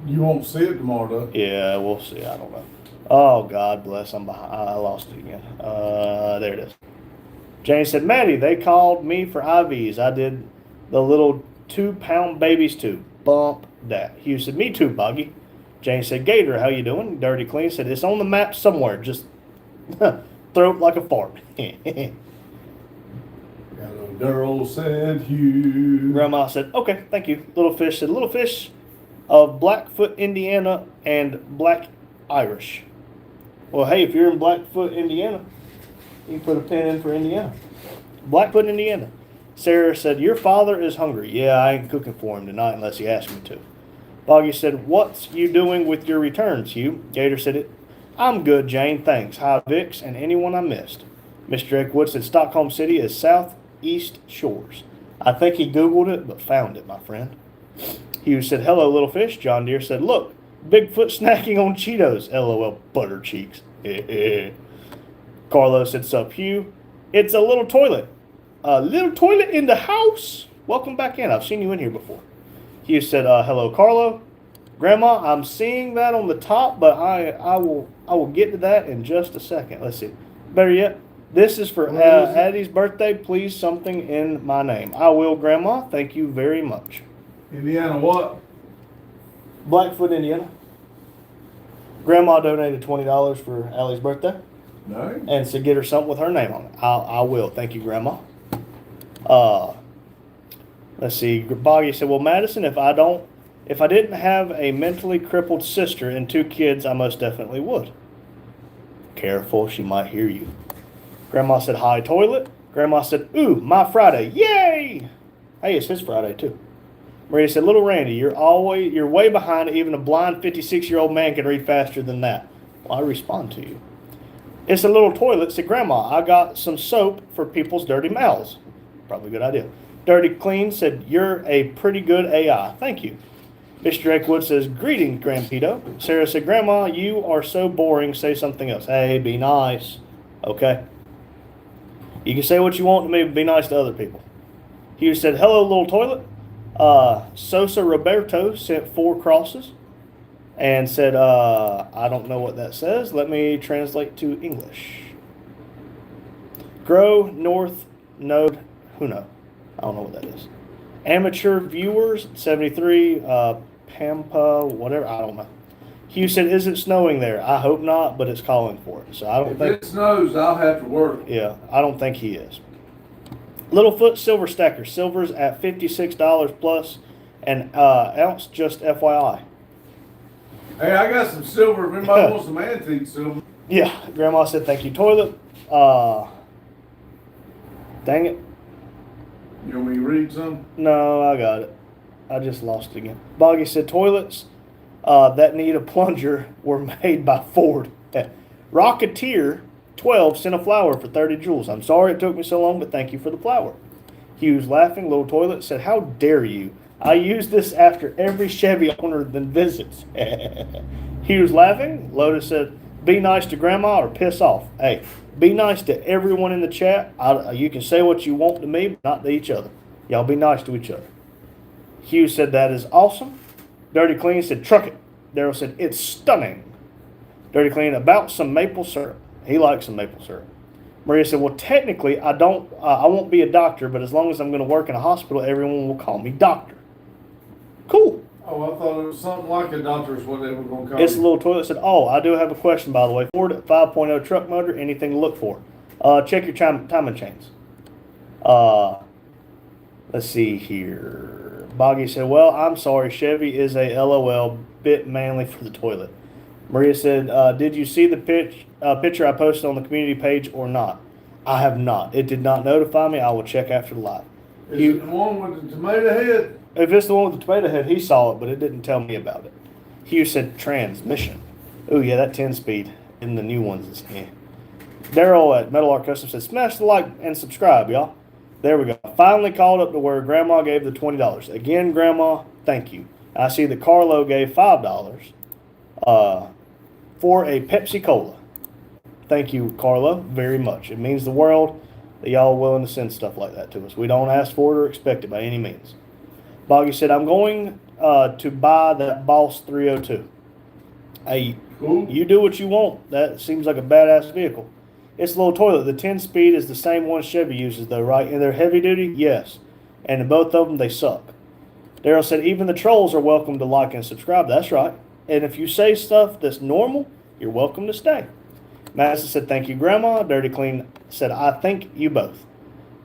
You won't see it tomorrow, though. Yeah, we'll see. I don't know. Oh, God bless. I'm behind. I lost it again. There it is. Jane said, Maddie, they called me for IVs. I did the little 2-pound babies too. Bump that. Hugh said, me too, Boggy. Jane said, Gator, how you doing? Dirty Clean said, it's on the map somewhere. Just throw it like a fart. Hello, Daryl said Hugh. Grandma said, okay, thank you. Little Fish said, Little Fish of Blackfoot, Indiana, and Black Irish. Well, hey, if you're in Blackfoot, Indiana, you can put a pin in for Indiana. Blackfoot, Indiana. Sarah said, your father is hungry. Yeah, I ain't cooking for him tonight unless he asks me to. Boggy said, what's you doing with your returns, Hugh? Gator said, I'm good, Jane. Thanks. Hi, Vix, and anyone I missed. Mr. Eckwood said Stockholm City is southeast shores. I think he Googled it, but found it, my friend. Hugh said, hello, little fish. John Deere said, look, Bigfoot snacking on Cheetos. LOL, butter cheeks. Carlos said, sup, Hugh. It's a little toilet. A little toilet in the house. Welcome back in. I've seen you in here before. Hugh said, hello, Carlo. Grandma, I'm seeing that on the top, but I will get to that in just a second. Let's see. Better yet, this is for Addie's birthday. Please, something in my name. I will, Grandma. Thank you very much. Indiana what? Blackfoot, Indiana. Grandma donated $20 for Allie's birthday No. and said get her something with her name on it. I will. Thank you, Grandma. Let's see. Boggy said, well, Madison, if I didn't have a mentally crippled sister and 2 kids, I most definitely would. Careful, she might hear you. Grandma said, hi, toilet. Grandma said, ooh, my Friday. Yay! Hey, it's his Friday, too. Maria said, little Randy, you're way behind. Even a blind 56-year-old man can read faster than that. Well, I respond to you. It's a little toilet. Said, Grandma, I got some soap for people's dirty mouths. Probably a good idea. Dirty Clean said, you're a pretty good AI. Thank you. Mr. Eckwood says, greetings, Grampito. Sarah said, Grandma, you are so boring. Say something else. Hey, be nice. Okay? You can say what you want to me, but be nice to other people. Hugh said, hello, little toilet. Sosa Roberto sent 4 crosses and said, I don't know what that says. Let me translate to English. Grow North Node Huno. I don't know what that is. Amateur viewers, 73, Pampa, whatever, I don't know. Hugh said, is it snowing there? I hope not, but it's calling for it. So I don't think. If it snows, I'll have to work. Yeah, I don't think he is. Littlefoot Silver Stacker. Silver's at $56 plus an ounce, just FYI. Hey, I got some silver. If anybody wants some antique silver. Yeah, Grandma said, thank you, toilet. Dang it. You want me to read some? No, I got it. I just lost it again. Boggy said, toilets that need a plunger were made by Ford. Rocketeer 12 sent a flower for 30 joules. I'm sorry it took me so long, but thank you for the flower. Hughes laughing. Little toilet said, how dare you? I use this after every Chevy owner that visits. Hughes laughing. Lotus said, be nice to Grandma or piss off. Hey, be nice to everyone in the chat. You can say what you want to me, but not to each other. Y'all be nice to each other. Hughes said, that is awesome. Dirty Clean said, truck it. Daryl said, it's stunning. Dirty Clean, about some maple syrup. He likes some maple syrup. Maria said, well, technically, I won't be a doctor, but as long as I'm going to work in a hospital, everyone will call me doctor. Cool. Oh, I thought it was something like a doctor is what they were going to call It's a you. little toilet. Said, oh, I do have a question, by the way. Ford 5.0 truck motor, anything to look for? Check your timing chains. Let's see here. Boggy said, well, I'm sorry. Chevy is a LOL, bit manly for the toilet. Maria said, did you see the picture I posted on the community page or not? I have not. It did not notify me. I will check after the live. Is it the one with the tomato head? If it's the one with the tomato head, he saw it, but it didn't tell me about it. Hugh said transmission. Oh, yeah, that 10-speed in the new ones is Daryl at Metal Art Custom said, smash the like and subscribe, y'all. There we go. Finally called up to where Grandma gave the $20. Again, Grandma, thank you. I see that Carlo gave $5 for a Pepsi Cola. Thank you, Carlo, very much. It means the world that y'all are willing to send stuff like that to us. We don't ask for it or expect it by any means. Boggy said, I'm going to buy that Boss 302. Hey, Cool. you do what you want. That seems like a badass vehicle. It's a little toilet. The 10-speed is the same one Chevy uses, though, right? And they're heavy duty? Yes. And in both of them, they suck. Daryl said, even the trolls are welcome to like and subscribe. That's right. And if you say stuff that's normal, you're welcome to stay. Madison said, thank you, Grandma. Dirty Clean said, I thank you both.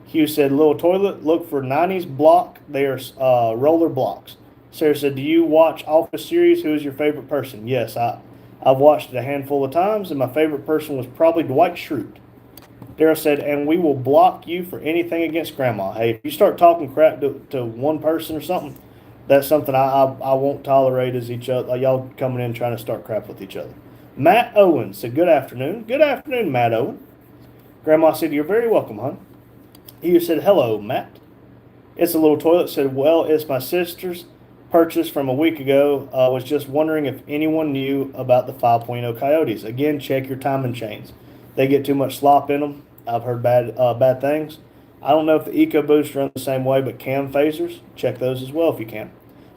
Hugh said, little toilet, look for 90s block. They are roller blocks. Sarah said, do you watch Office series? Who is your favorite person? Yes, I've watched it a handful of times, and my favorite person was probably Dwight Schrute. Daryl said, and we will block you for anything against Grandma. Hey, if you start talking crap to one person or something, that's something I won't tolerate as each other. Y'all coming in trying to start crap with each other. Matt Owen said, good afternoon. Good afternoon, Matt Owen. Grandma said, you're very welcome, hon. Hugh said, hello, Matt. It's a Little Toilet said, well, it's my sister's purchase from a week ago. Was just wondering if anyone knew about the 5.0 Coyotes. Again, check your timing chains. They get too much slop in them. I've heard bad things. I don't know if the EcoBoost run the same way, but cam phasers, check those as well if you can.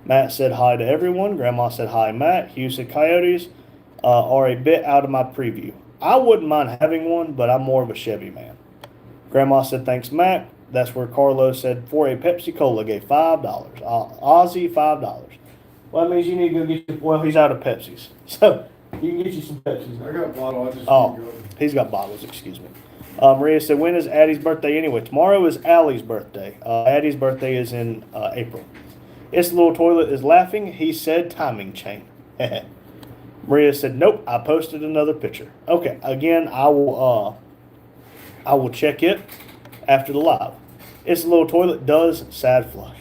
Matt said hi to everyone. Grandma said hi, Matt. Hugh said Coyotes are a bit out of my preview. I wouldn't mind having one, but I'm more of a Chevy man. Grandma said thanks, Matt. That's where Carlos said for a Pepsi Cola gave $5. Aussie $5. Well, that means you need to go get you. Well, he's out of Pepsis, so you can get you some Pepsis. I got a bottle, I just Oh, didn't go. he's got bottles. Excuse me. Maria said, when is Addie's birthday anyway? Tomorrow is Allie's birthday. Addie's birthday is in April. It's a Little Toilet is laughing. He said timing chain. Maria said, nope, I posted another picture. Okay, again, I will check it after the live. It's a Little Toilet does sad flush.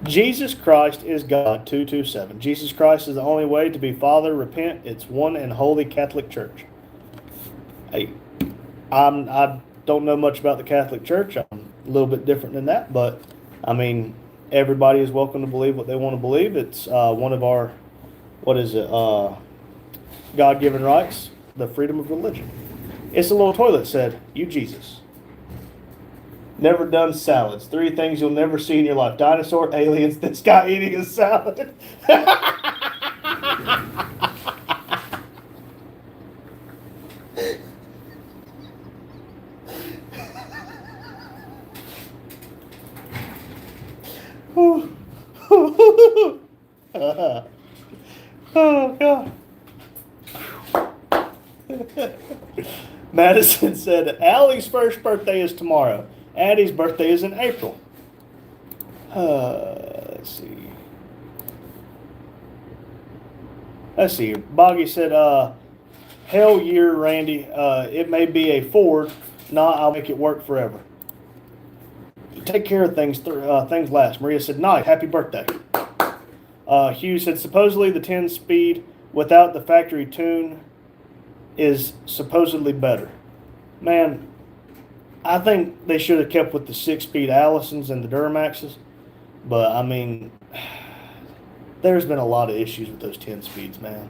Jesus Christ is God 227. Jesus Christ is the only way to be Father. Repent. It's one and holy Catholic Church. Hey, I don't know much about the Catholic Church. I'm a little bit different than that, but I mean, everybody is welcome to believe what they want to believe. It's one of our, God-given rights, the freedom of religion. It's a Little Toilet said, you Jesus. Never done salads. 3 things you'll never see in your life. Dinosaur, aliens, this guy eating a salad. Oh, God. Madison said, Allie's first birthday is tomorrow. Addie's birthday is in April. Let's see. Boggy said, hell year, Randy. It may be a Ford. Nah, I'll make it work forever. Take care of things. Things last. Maria said, nice. Happy birthday. Hugh said, supposedly the 10-speed without the factory tune is supposedly better. Man, I think they should have kept with the 6-speed Allisons and the Duramaxes. But, I mean, there's been a lot of issues with those 10 speeds, man.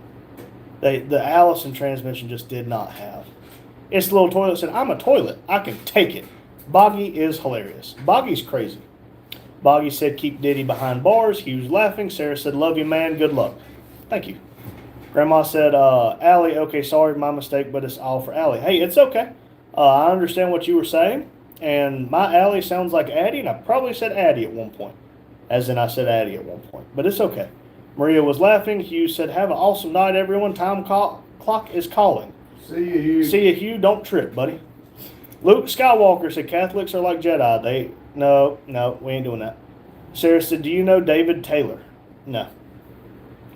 The Allison transmission just did not have. It's a Little Toilet said, I'm a toilet. I can take it. Boggy is hilarious. Boggy's crazy. Boggy said, keep Diddy behind bars. Hugh's laughing. Sarah said, love you, man. Good luck. Thank you. Grandma said, Allie, okay, sorry, my mistake, but it's all for Allie. Hey, it's okay. I understand what you were saying, and my Allie sounds like Addie, and I probably said Addie at one point, as in I said Addie at one point, but it's okay. Maria was laughing. Hugh said, have an awesome night, everyone. Time clock is calling. See you, Hugh. See you, Hugh. Don't trip, buddy. Luke Skywalker said, Catholics are like Jedi. No, we ain't doing that. Sarah said, do you know David Taylor? No.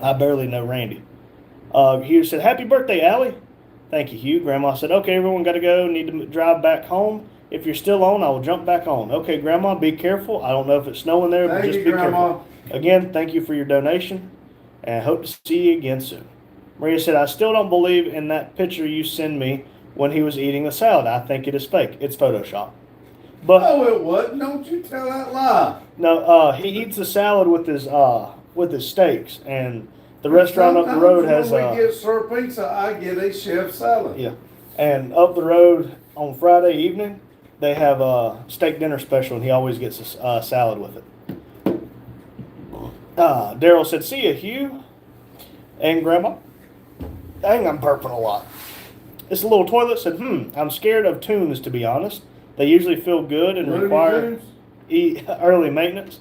I barely know Randy. Hugh said, happy birthday, Allie. Thank you, Hugh. Grandma said, okay, everyone got to go. Need to drive back home. If you're still on, I will jump back on. Okay, Grandma, be careful. I don't know if it's snowing there, but just be careful. Again, thank you for your donation, and hope to see you again soon. Maria said, I still don't believe in that picture you send me when he was eating the salad. I think it is fake. It's Photoshop. But no, it wasn't. Don't you tell that lie. No, he eats the salad with his steaks, and the restaurant up the road has. When we get Sir Pizza, I get a chef salad. Yeah, and up the road on Friday evening, they have a steak dinner special, and he always gets a salad with it. Daryl said, "See ya, Hugh and Grandma." Dang, I'm burping a lot. This Little Toilet said, I'm scared of tunes, to be honest. They usually feel good and require early maintenance,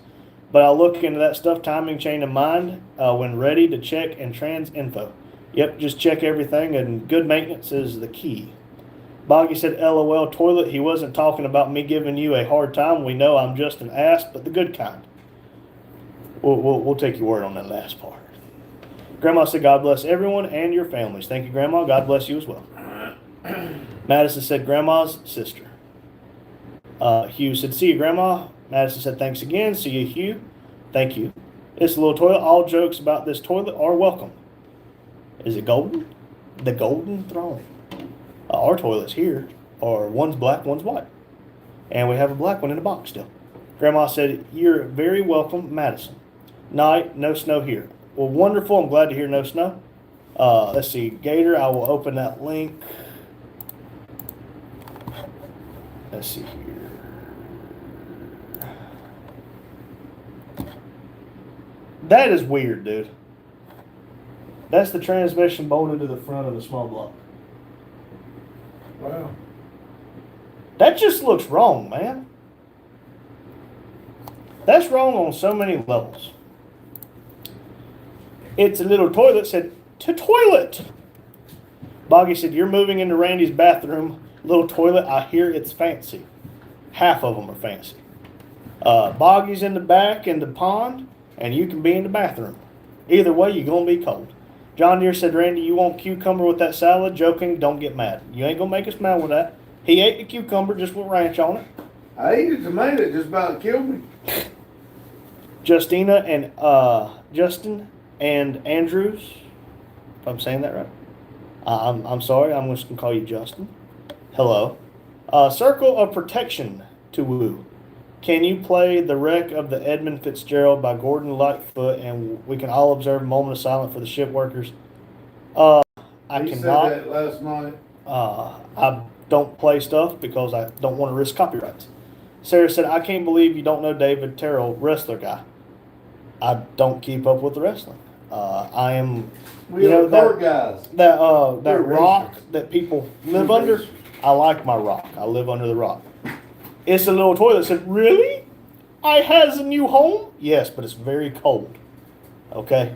but I'll look into that stuff, timing chain in mind, when ready to check and trans info. Yep, just check everything, and good maintenance is the key. Boggy said, LOL, Toilet, he wasn't talking about me giving you a hard time. We know I'm just an ass, but the good kind. We'll take your word on that last part. Grandma said, God bless everyone and your families. Thank you, Grandma. God bless you as well. Madison said, Grandma's sister. Hugh said, see you, Grandma. Madison said, thanks again. See you, Hugh. Thank you. It's a Little Toilet. All jokes about this toilet are welcome. Is it golden? The golden throne. Our toilets here are one's black, one's white. And we have a black one in a box still. Grandma said, "You're very welcome, Madison. Night, no snow here." Well, wonderful. I'm glad to hear no snow. Let's see. Gator, I will open that link. Let's see here. That is weird, dude. That's the transmission bolted to the front of the small block. Wow. That just looks wrong, man. That's wrong on so many levels. It's a little toilet said, "To toilet." Boggy said, "You're moving into Randy's bathroom. Little toilet, I hear it's fancy." Half of them are fancy. Boggy's in the back in the pond, and you can be in the bathroom. Either way, you're going to be cold. John Deere said, "Randy, you want cucumber with that salad?" Joking, don't get mad. You ain't going to make us mad with that. He ate the cucumber just with ranch on it. I ate a tomato, it just about killed me. Justina and Justin and Andrews, if I'm saying that right. I'm sorry, I'm just going to call you Justin. Hello. Circle of Protection to Woo. Can you play The Wreck of the Edmund Fitzgerald by Gordon Lightfoot, and we can all observe a moment of silence for the ship workers? I He cannot. said that last night. I don't play stuff because I don't want to risk copyrights. Sarah said, "I can't believe you don't know David Terrell, wrestler guy." I don't keep up with the wrestling. I am, We you know, are car guys. that We're rock racers. that people live We're under. racers. I like my rock. I live under the rock. It's a little toilet. Said, "Really? I has a new home?" Yes, but it's very cold. Okay.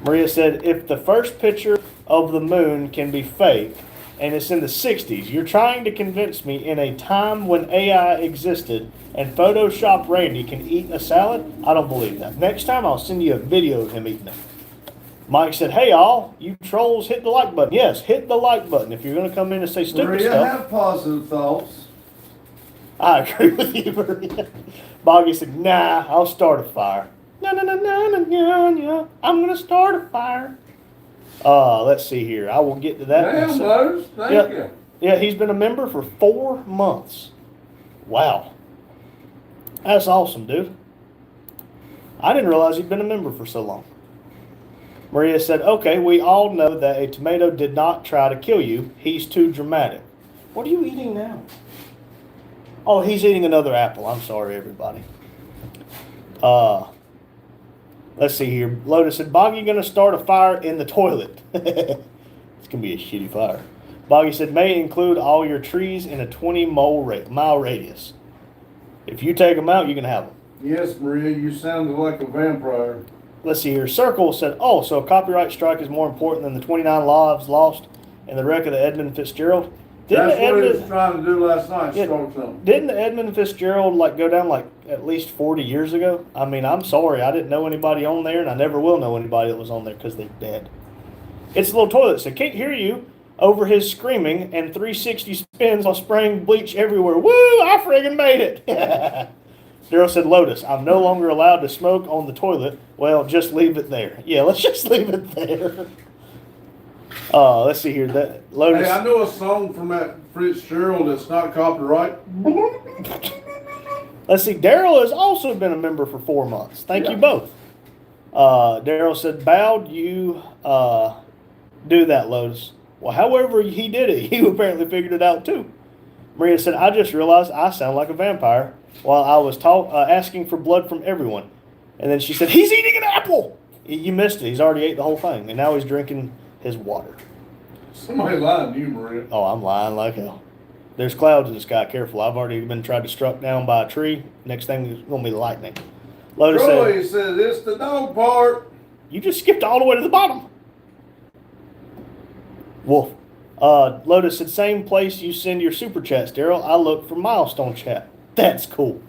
Maria said, "If the first picture of the moon can be fake and it's in the 60s, you're trying to convince me in a time when AI existed and Photoshop Randy can eat a salad? I don't believe that. Next time I'll send you a video of him eating it." Mike said, "Hey all, you trolls, hit the like button." Yes, hit the like button if you're going to come in and say stupid Maria, stuff. have positive thoughts. I agree with you, Maria. Boggy said, "Nah, I'll start a fire." No, no, no, no, no, no, no. I'm going to start a fire. Let's see here. I will get to that. Damn, Lowe's, thank Yeah. you. Yeah, he's been a member for 4 months. Wow. That's awesome, dude. I didn't realize he'd been a member for so long. Maria said, "Okay, we all know that a tomato did not try to kill you. He's too dramatic." What are you eating now? Oh, he's eating another apple. I'm sorry, everybody. Let's see here. Lotus said, "Boggy gonna start a fire in the toilet." It's gonna be a shitty fire. Boggy said, "May include all your trees in a 20-mile radius. If you take them out, you can have them." Yes, Maria, you sounded like a vampire. Let's see here. Circle said, "Oh, so a copyright strike is more important than the 29 lives lost in the wreck of the Edmund Fitzgerald?" That's what he was trying to do last night, Yeah. start something. Didn't the Edmund Fitzgerald go down at least 40 years ago? I mean, I'm sorry, I didn't know anybody on there, and I never will know anybody that was on there because they're dead. It's a little toilet, so can't hear you over his screaming and 360 spins on spraying bleach everywhere. Woo! I friggin' made it. Daryl said, "Lotus, I'm no longer allowed to smoke on the toilet." Well, just leave it there. Yeah, let's just leave it there. Let's see here. That Lotus. Hey, I know a song from that Fitzgerald that's not copyright. Let's see. Daryl has also been a member for 4 months. Thank you Yeah. both. Daryl said, "Bowed you do that, Lotus?" Well, however he did it, you apparently figured it out too. Maria said, "I just realized I sound like a vampire while I was asking for blood from everyone." And then she said, "He's eating an apple." You missed it. He's already ate the whole thing, and now he's drinking his water. Somebody lied to you, Maria. Oh, I'm lying like hell. There's clouds in the sky. Careful. I've already been tried to struck down by a tree. Next thing is going to be lightning. Lotus said, Troy says it's the dog part. "You just skipped all the way to the bottom." Wolf. Lotus said, "Same place you send your super chats, Daryl. I look for milestone chat." That's cool.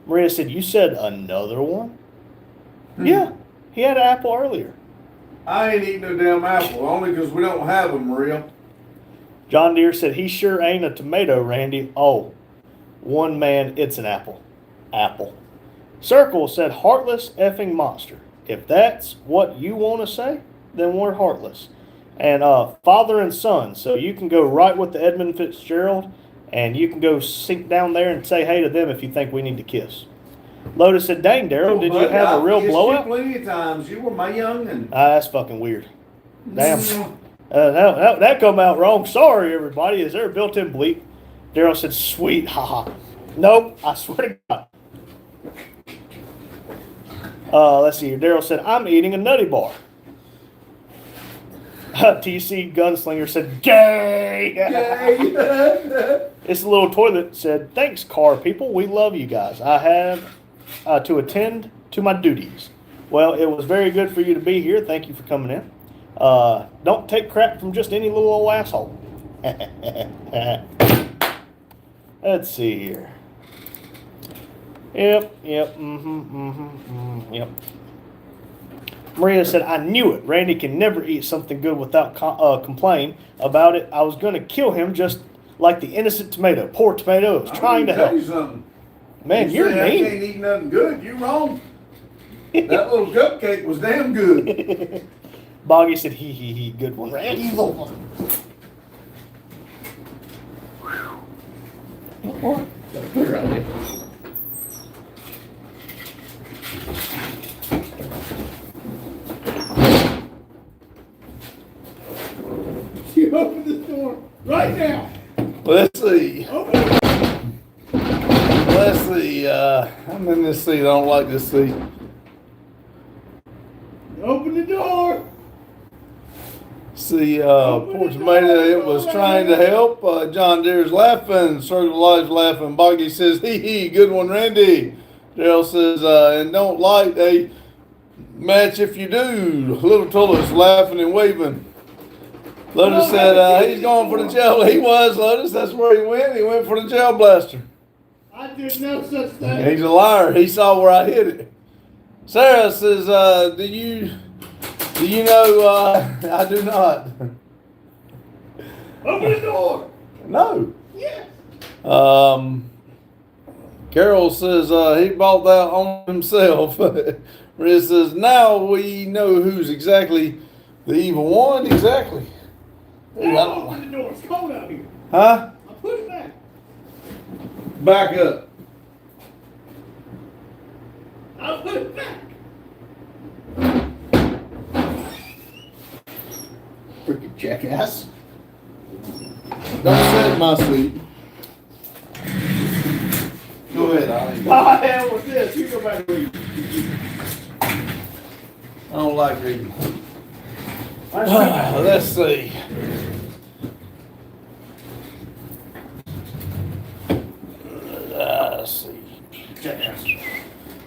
Maria said, "You said another one?" Yeah. He had an apple earlier. I ain't eating no damn apple, only because we don't have them, Maria. John Deere said, "He sure ain't a tomato, Randy." Oh, one man, it's an apple. Apple. Circle said, "Heartless effing monster." If that's what you want to say, then we're heartless. and father and son. So you can go right with the Edmund Fitzgerald, and you can go sink down there and say hey to them if you think we need to kiss. Lotus said, "Dang, Daryl, did you have a real blowout?" Plenty of times. You were my young and. That's fucking weird. Damn. That come out wrong. Sorry, everybody. Is there a built-in bleep? Daryl said, "Sweet, haha." Nope, I swear to God. Let's see here. Daryl said, "I'm eating a nutty bar." TC Gunslinger said, "Gay." It's a little toilet said, "Thanks, car people. We love you guys. I have to attend to my duties." Well, it was very good for you to be here. Thank you for coming in. Don't take crap from just any little old asshole. Let's see here. Yep. Maria said, "I knew it. Randy can never eat something good without complain about it. I was going to kill him just like the innocent tomato. Poor tomato was trying to help." Tell you something. Man, You you're say I mean. can't eat nothing good. You're wrong. That little cupcake was damn good. Boggy said, he, good one, Randy. You open this door right now. Let's see. Open it. Let's see. I'm in this seat. I don't like this seat. Open the door. See, poor tomato, it was trying to help. John Deere's laughing. Circle of Life's laughing. Boggy says, hee, good one, Randy. Daryl says, and don't light a match if you do. Little Tullo's laughing and waving. Lotus said, he's going for the gel. He was, Lotus. That's where he went. He went for the gel blaster. I did no such thing. He's a liar. He saw where I hit it. Sarah says, do you know, I do not. Open the door. No. Yes. Carol says, he bought that on himself. Riz says, now we know who's exactly the evil one. Exactly. Ooh, Now open the door. It's cold out here. Huh? I'll put it back. Back up. I'll put it back. Freaking jackass. Don't sit in my seat. Go ahead, Ollie. I hell with this. You go back and read. I don't like reading. Let's Let's see.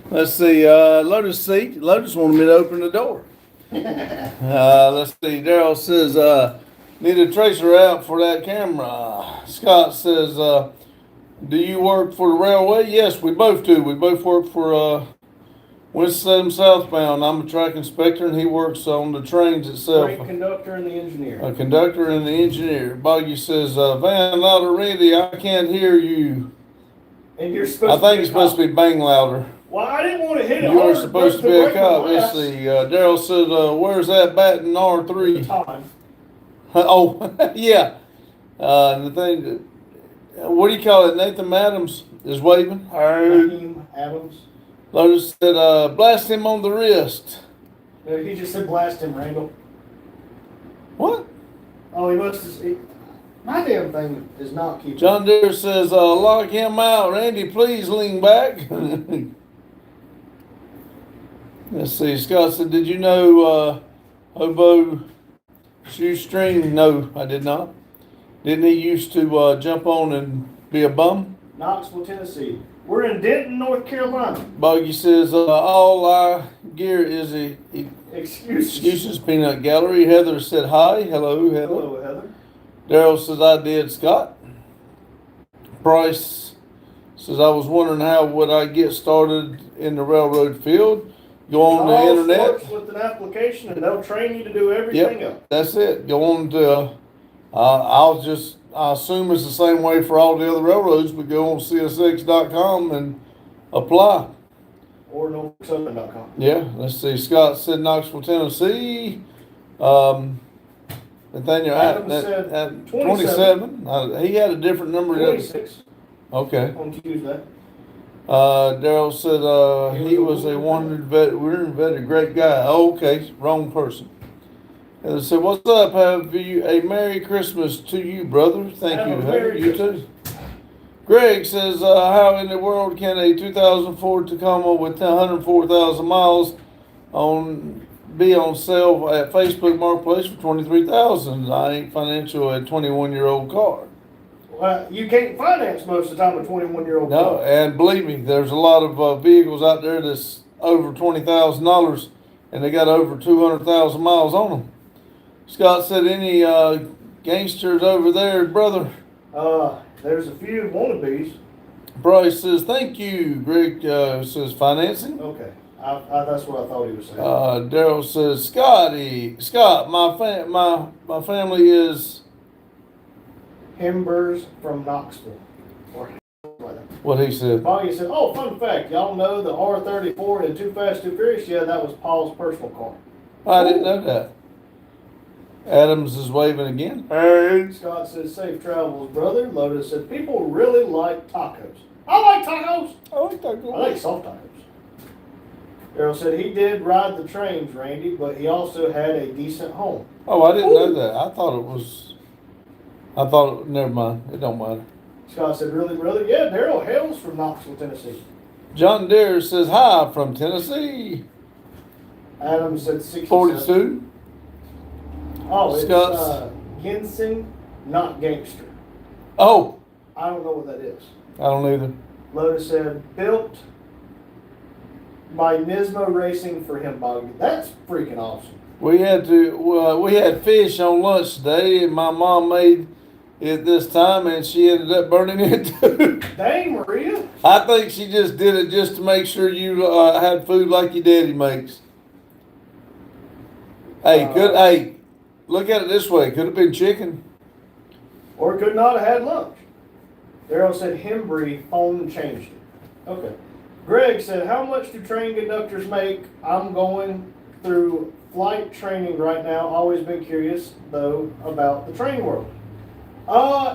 Let's see. Lotus seat. Lotus wanted me to open the door. Let's see. Daryl says, need a tracer out for that camera. Scott says, do you work for the railway? Yes, we both do. We both work for Winston-Salem southbound. I'm a track inspector, and he works on the trains itself. Great conductor and the engineer. A conductor and the engineer. Boggy says, Van Louder Randy, I can't hear you. And you're I supposed think to it's supposed to be bang louder. Well, I didn't want to hit it. You are hard, supposed to but be a break my cop. Let's glass. see. Daryl said, where's that bat in R3? Time. Oh, yeah. The thing, what do you call it? Nathan Adams is waving. Raheem Adams. Lotus said, blast him on the wrist. He just said blast him, Randall. What? Oh, he must have. My damn thing is not keeping. John Deere says, lock him out. Randy, please lean back. Let's see. Scott said, did you know Hobo Shoestring? No, I did not. Didn't he used to jump on and be a bum? Knoxville, Tennessee. We're in Denton, North Carolina. Boggy says, all I gear is Excuses. excuses peanut gallery. Heather said hi. Hello, Heather. Hello, Heather. Daryl says, I did, Scott. Price says, I was wondering how would I get started in the railroad field. Go on the All internet. starts with an application, and they'll train you to do everything else. That's it. Go on to, I assume it's the same way for all the other railroads, but go on csx.com and apply. Or NorfolkSouthern.com. Yeah, let's see. Scott said Knoxville, Tennessee. Nathaniel, Adam said at 27. 27. He had a different number. 26 Okay. on Tuesday. Daryl said he was a wanted vet. We're a great guy. Oh, okay, wrong person. And I said, "What's up? Have you a Merry Christmas to you, brother? Thank Have you. a Hey, Merry you Christmas. too." Greg says, "How in the world can a 2004 Tacoma with 104,000 miles be on sale at Facebook Marketplace for 23,000? I ain't financial a 21-year-old car." Well, you can't finance most of the time a 21-year-old No, car. and believe me, there's a lot of vehicles out there that's over $20,000, and they got over 200,000 miles on them. Scott said, "Any gangsters over there, brother?" There's a few wannabes. Bryce says, "Thank you." Greg says, "Financing." Okay, that's what I thought he was saying. Daryl says, Scott, my family is Hembers from Knoxville. Or what he said. Bobby said, "Oh, fun fact, y'all know the R34 in Too Fast, Too Furious? Yeah, that was Paul's personal car." I didn't know that. Adams is waving again. Hey. Scott says, "Safe travels, brother." Lotus said, "People really like tacos." I like tacos. I like soft tacos. Errol said he did ride the trains, Randy, but he also had a decent home. Oh, I didn't know that. Never mind. It don't matter. Scott said, "Really, brother?" Yeah, Daryl hails from Knoxville, Tennessee. John Deere says, "Hi from Tennessee." Adam said 67. 42. Oh, it's Scott's. ginseng, not gangster. Oh, I don't know what that is. I don't either. Lotus said, "Built by Nismo Racing for him, Bobby." That's freaking awesome. We had fish on lunch today, and my mom made it this time, and she ended up burning it too. Dang, Maria. I think she just did it just to make sure you had food like your daddy makes. Hey, look at it this way. Could have been chicken. Or could not have had lunch. Daryl said, "Hembry phone changed it." Okay. Greg said, "How much do train conductors make? I'm going through flight training right now. Always been curious, though, about the train world."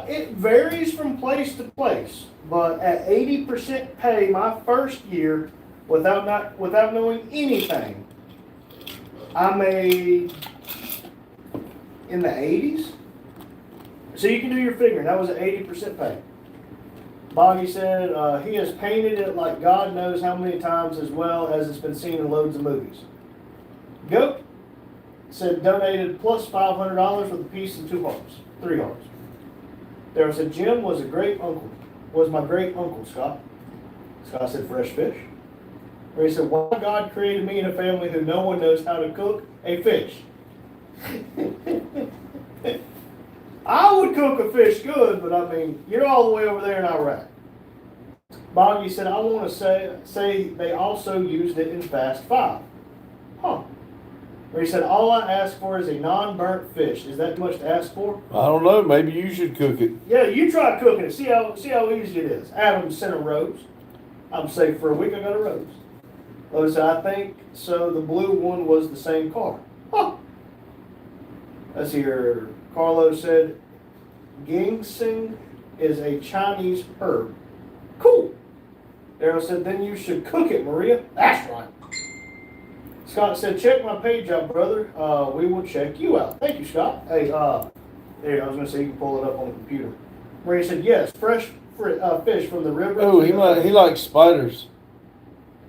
It varies from place to place, but at 80% pay my first year, without knowing anything, I made in the 80s. So you can do your figuring. That was at 80% pay. Boggy said he has painted it like God knows how many times, as well as it's been seen in loads of movies. Goat said donated plus $500 with a piece and 2 hearts, 3 hearts. Daryl said Jim was my great uncle, Scott. Scott said fresh fish. Or he said, "Why God created me in a family who no one knows how to cook a fish." I would cook a fish good, but I mean, you're all the way over there in Iraq. Boggy said, "I want to say they also used it in Fast 5. Huh. Or he said, "All I ask for is a non-burnt fish." Is that too much to ask for? I don't know. Maybe you should cook it. Yeah, you try cooking it. See how easy it is. Adam sent a rose. I'm safe for a week. I got a rose. Lois said, "I think so. The blue one was the same car." Huh. Let's see here. Carlo said, "Ginseng is a Chinese herb." Cool. Daryl said, "Then you should cook it, Maria." That's right. Scott said, "Check my page out, brother. We will check you out." Thank you, Scott. Hey, there, I was going to say you can pull it up on the computer. Maria said, "Yes, fresh fish from the river." Oh, he likes spiders.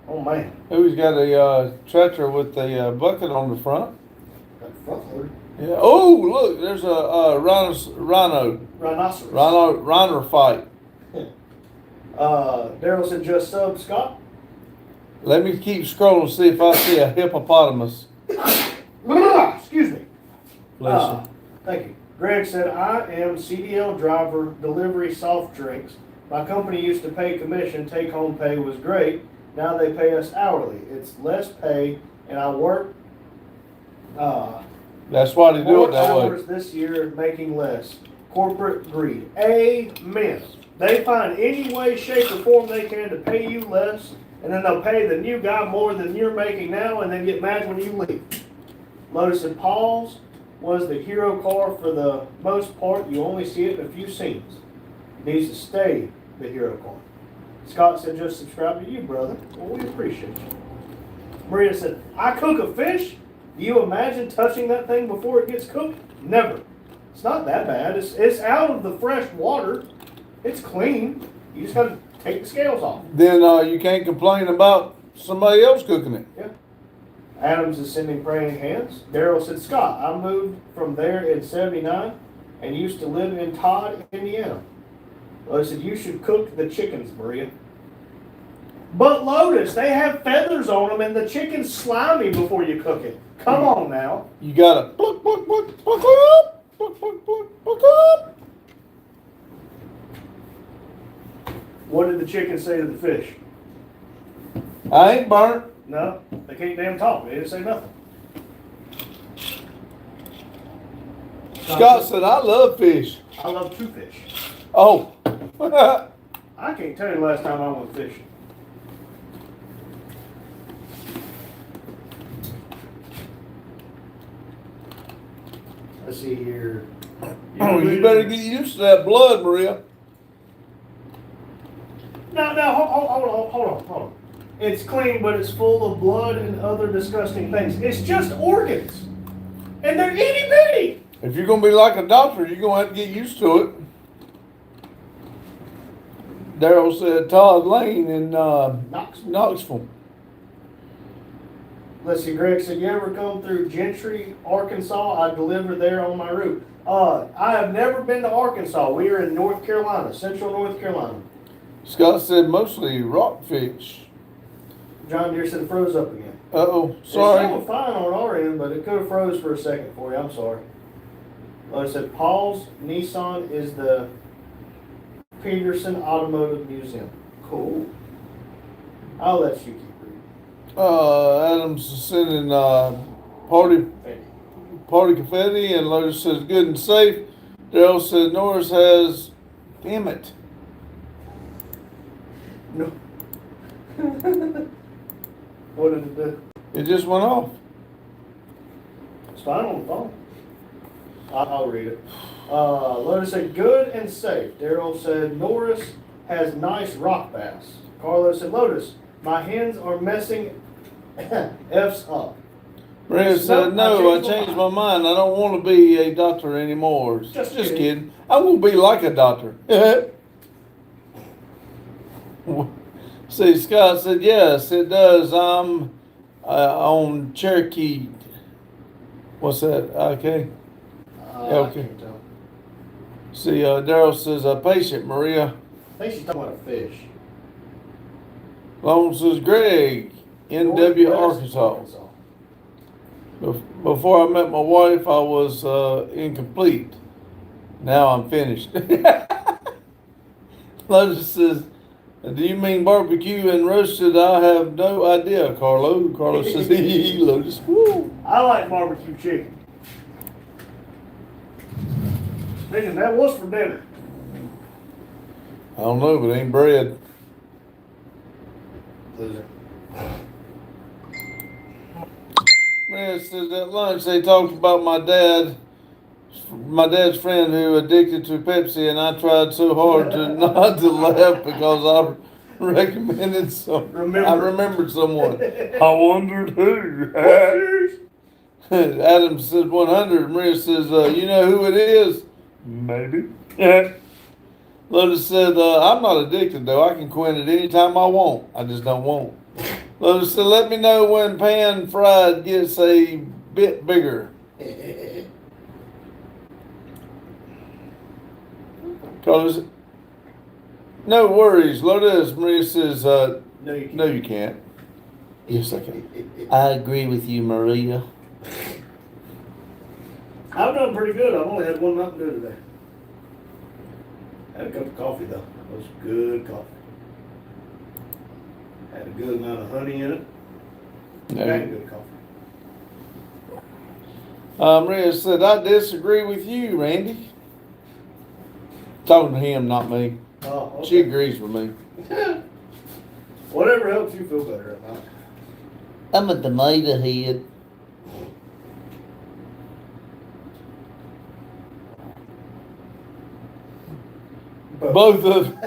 Oh, man. Oh, he's got a tractor with a bucket on the front. That front loader. Yeah. Oh, look, there's a rhino Rhinoceros. fight. Daryl said, "Just sub, Scott." Let me keep scrolling and see if I see a hippopotamus. Excuse me. Bless you. Thank you. Greg said, "I am CDL driver, delivery soft drinks. My company used to pay commission. Take home pay was great. Now they pay us hourly. It's less pay, and I work That's why they do more it that way. hours this year, making less. Corporate greed." Amen. They find any way, shape, or form they can to pay you less, and then they'll pay the new guy more than you're making now, and then get mad when you leave. Lotus and Paul's was the hero car for the most part. You only see it in a few scenes. It needs to stay the hero car. Scott said, just subscribe to you, brother. Well, we appreciate you. Maria said, I cook a fish? Do you imagine touching that thing before it gets cooked? Never. It's not that bad. It's out of the fresh water. It's clean. You just gotta take the scales off. Then you can't complain about somebody else cooking it. Yeah. Adams is sending praying hands. Daryl said, Scott, I moved from there in 79 and used to live in Todd, Indiana. Lotus said, you should cook the chickens, Maria. But Lotus, they have feathers on them and the chicken's slimy before you cook it. Come on now. You gotta pluck, pluck, pluck, pluck up, pluck, pluck, pluck, pluck up. What did the chicken say to the fish? I ain't burnt. No, they can't damn talk. They didn't say nothing. Scott said, I love fish. I love to fish. Oh. I can't tell you the last time I went fishing. Let's see here. Oh, you better get used to that blood, Maria. No, hold on. It's clean, but it's full of blood and other disgusting things. It's just organs. And they're itty bitty. If you're gonna be like a doctor, you're gonna have to get used to it. Daryl said Todd Lane in Knoxville. Let's see, Greg said, you ever come through Gentry, Arkansas? I deliver there on my route. I have never been to Arkansas. We are in North Carolina, central North Carolina. Scott said mostly rockfish. John Deere said it froze up again. Uh-oh, It's sorry. still fine on our end, but it could have froze for a second for you. I'm sorry. Like I said, Paul's Nissan is the Peterson Automotive Museum. Cool. I'll let you keep reading. Adams is sending party confetti, and Lotus says good and safe. Daryl said Norris has, damn it. No. What did it do? It just went off. It's fine on the phone. I'll read it. Lotus said good and safe. Daryl said Norris has nice rock bass. Carlos said Lotus, my hens are messing F's up. Maria said no, I changed my mind. I don't want to be a doctor anymore. Just kidding. I won't be like a doctor. See, Scott said yes, it does. I'm on Cherokee. What's that? Okay. I can't tell. See, Daryl says, patient, Maria. I think she's talking about a fish. Lone says, Greg, NW, Northwest Arkansas. Before I met my wife, I was incomplete. Now I'm finished. Lotus says, do you mean barbecue and roasted? I have no idea, Carlo. Carlo says, Lotus. Woo. I like barbecue chicken. Thinking that was for dinner. I don't know, but it ain't bread. Loser. Man, says at lunch they talked about my dad's friend who addicted to Pepsi, and I tried so hard to not to laugh because I recommended some. I remembered someone. I wondered who. Adam says 100. Maria says, you know who it is? Maybe. Yeah. Lotus said, I'm not addicted though. I can quit it anytime I want. I just don't want. Lotus said, let me know when pan fried gets a bit bigger. Carlos, no worries. Lotus, Maria says, No, you can't. no, you can't. Yes, I can. I agree with you, Maria. I've done pretty good. I've only had one Mountain Dew today. Had a cup of coffee though. It was good coffee. Had a good amount of honey in it. Had good coffee. Maria said, I disagree with you, Randy. Talking to him, not me. Oh, okay. She agrees with me. Whatever helps you feel better at night. I'm a tomato head. Both of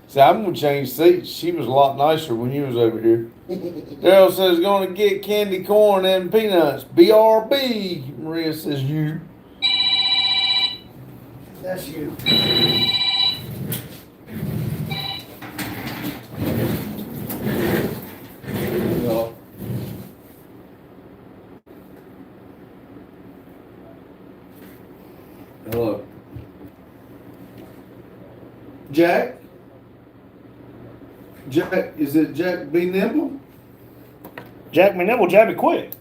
See, I'm gonna change seats. She was a lot nicer when you was over here. Daryl says gonna get candy corn and peanuts. BRB. Maria says you. That's you. No. Hello. Jack? Jack, is it Jack B. Nimble? Jack McNibble, Jabby quick.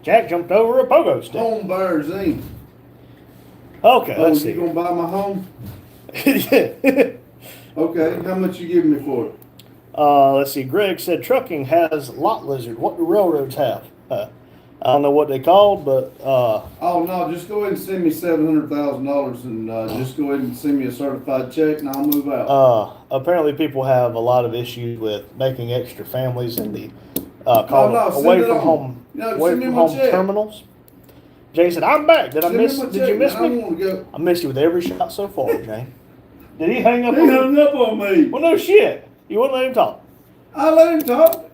Jack jumped over a pogo stick. Home Buyers Inc. Okay, Oh, let's you see. gonna buy my home? Yeah. Okay, how much you giving me for it? Let's see. Greg said trucking has lot lizard. What do railroads have? I don't know what they called, but Oh, no, just go ahead and send me $700,000 and, just go ahead and send me a certified check and I'll move out. apparently people have a lot of issues with making extra families in the called no, send away it from on. home No, away send me from my home check. terminals. Jay said, "I'm back. Did I Send me miss? my Did check, you miss man. I me? wanna go. I missed you with every shot so far, Jay. Did he hang up? He on you? hung up on me. Well, no shit. You wouldn't let him talk. I let him talk.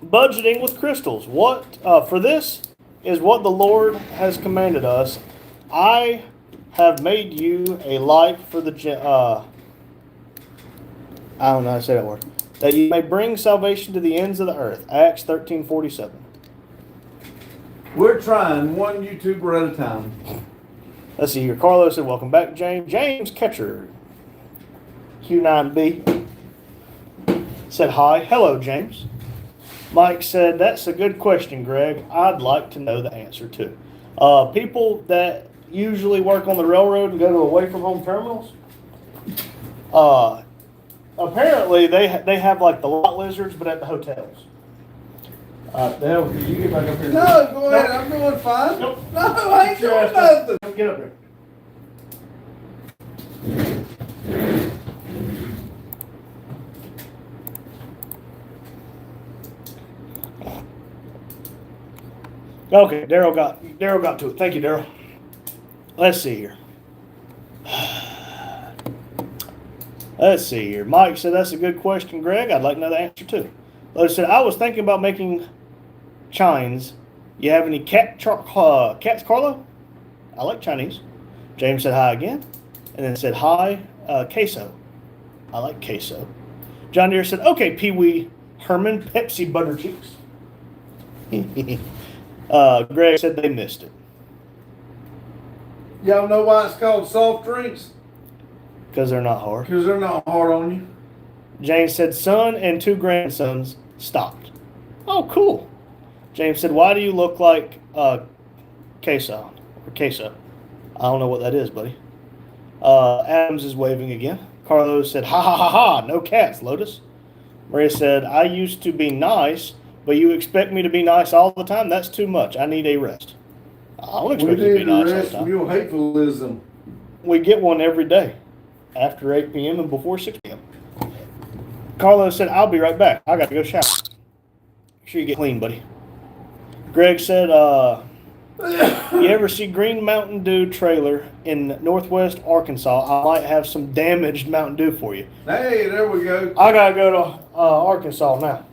Budgeting with crystals. What for this is what the Lord has commanded us. I have made you a light for the I don't know how to say that word. That you may bring salvation to the ends of the earth. Acts 13:47. We're trying one YouTuber at a time. Let's see here. Carlos said, "Welcome back, James." James Catcher, Q9B, said hi. Hello, James. Mike said, "That's a good question, Greg. I'd like to know the answer too." People that usually work on the railroad and go to away from home terminals, apparently they have like the lot lizards, but at the hotels. The hell, did you get back up here? No, go ahead. Nope. I'm doing fine. Nope. No, I ain't Get your doing ass up. nothing. Get up here. Okay, Daryl got to it. Thank you, Daryl. Let's see here. Let's see here. Mike said that's a good question, Greg. I'd like to know the answer too. Lotus said I was thinking about making chines. You have any cats, Carlo? I like Chinese. James said hi again, and then said hi, queso. I like queso. John Deere said, okay, Pee Wee Herman, Pepsi Butter Cheeks. Greg said they missed it. Y'all know why it's called soft drinks? Because they're not hard. Because they're not hard on you. James said son and 2 grandsons stopped. Oh, cool. James said, why do you look like queso? Or queso. I don't know what that is, buddy. Adams is waving again. Carlos said, ha ha ha ha, no cats, Lotus. Maria said, I used to be nice, but you expect me to be nice all the time? That's too much. I need a rest. I don't We expect you to be need nice to all the rest from time. your hatefulism. We get one every day, after 8 p.m. and before 6 p.m. Carlos said, I'll be right back. I got to go shower. Make sure you get clean, buddy. Greg said, you ever see Green Mountain Dew trailer in Northwest Arkansas? I might have some damaged Mountain Dew for you. Hey, there we go. I got to go to Arkansas now.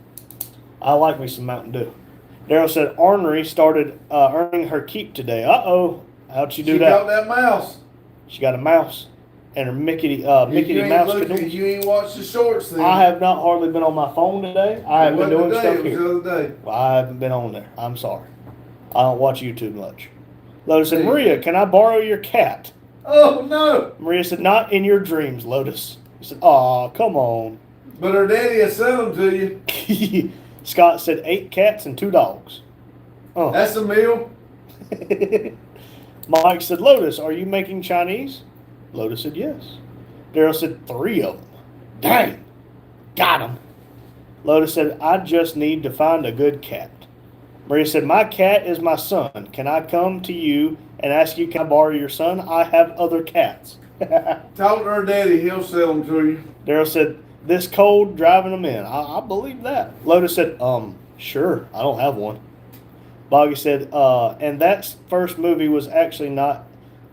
I like me some Mountain Dew. Daryl said, Ornery started earning her keep today. Uh-oh. How'd she do She that? got that mouse. She got a mouse and her Mickey You Mouse ain't canoe. you ain't watched the shorts then. I have not hardly been on my phone today. I have been doing It stuff was here. the other day. Well, I haven't been on there. I'm sorry. I don't watch YouTube much. Lotus said, Hey. Maria, can I borrow your cat? Oh, no. Maria said, not in your dreams, Lotus. He said, aw, come on. But her daddy will sell them to you. Scott said 8 cats and 2 dogs. Oh. That's a meal. Mike said, Lotus, are you making Chinese? Lotus said, yes. Daryl said, 3 of them. Dang. Got him. Lotus said, I just need to find a good cat. Maria said, my cat is my son. Can I come to you and ask you, can I borrow your son? I have other cats. Talk to her daddy. He'll sell them to you. Daryl said, this cold driving them in. I believe that. Lotus said, sure, I don't have one. Boggy said, and that first movie was actually not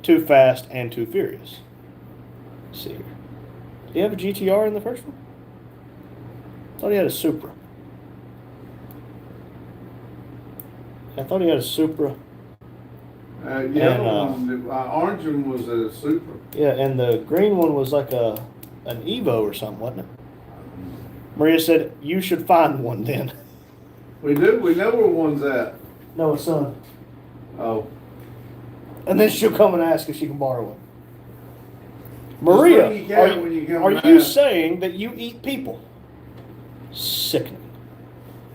Too Fast and Too Furious. Let's see here. Do you have a GTR in the first one? I thought he had a Supra. I thought he had a Supra. The And, other one, the orange one was a Supra. Yeah, and the green one was like an Evo or something, wasn't it? Maria said, you should find one then. We know where one's at. No, it's son. Oh. And then she'll come and ask if she can borrow one. bring your Maria, cat when you come are back. you saying that you eat people? Sickening.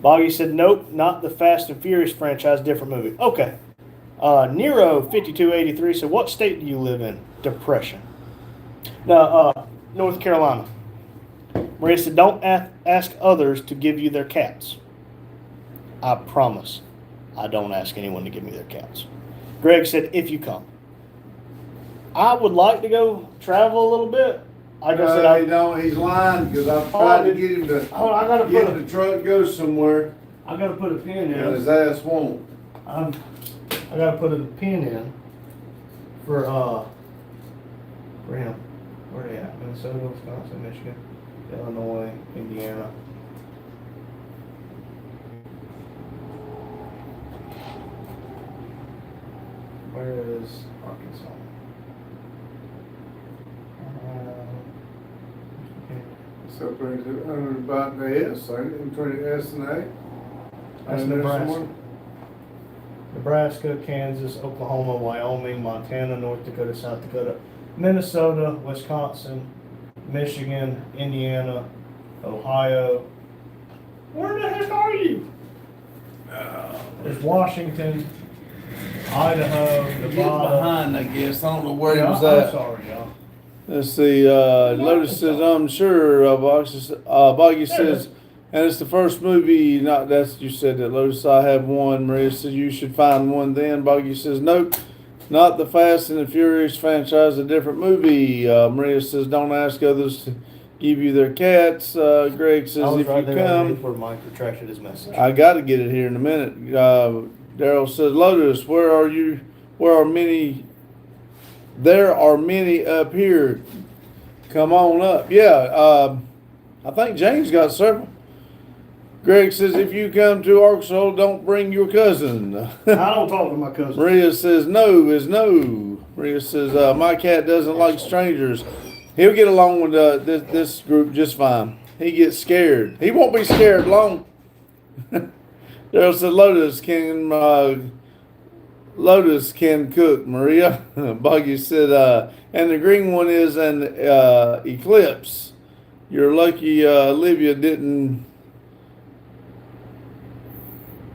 Boggy said, nope, not the Fast and Furious franchise, different movie. Okay. Nero 5283 said, what state do you live in? Depression. No, North Carolina. Maria said, don't ask others to give you their cats. I promise I don't ask anyone to give me their cats. Greg said, if you come. I would like to go travel a little bit. Like I said, He's lying because I've tried to get him to hold on, I gotta get put the truck go somewhere, I gotta put a pin and his in. ass won't. I gotta put a pin in for him. Where they at? Minnesota, Wisconsin, Michigan, Illinois, Indiana. Where is Arkansas? So about the S, ain't it? Between the S and A. That's Ain't there Nebraska. somewhere? Nebraska, Kansas, Oklahoma, Wyoming, Montana, North Dakota, South Dakota, Minnesota, Wisconsin, Michigan, Indiana, Ohio. Where the heck are you? There's Washington, Idaho, Get Nevada. behind, I guess. I don't know where he was I'm at. sorry, y'all. Let's see, Lotus says, I'm sure, Boggy says, and it's the first movie, not, that's, you said that, Lotus, I have one. Maria says, you should find one then. Boggy says, nope, not the Fast and the Furious franchise, a different movie. Maria says, don't ask others to give you their cats. Greg says, I was if right you there come, where Mike retracted his message. I got to get it here in a minute. Daryl says, Lotus, where are you? There are many up here. Come on up. Yeah, I think James got several. Greg says, if you come to Arkansas, don't bring your cousin. I don't talk to my cousin. Maria says, no is no. Maria says, my cat doesn't like strangers. He'll get along with this group just fine. He gets scared. He won't be scared long. Daryl said, Lotus can cook, Maria. Buggy said, and the green one is an Eclipse. You're lucky Olivia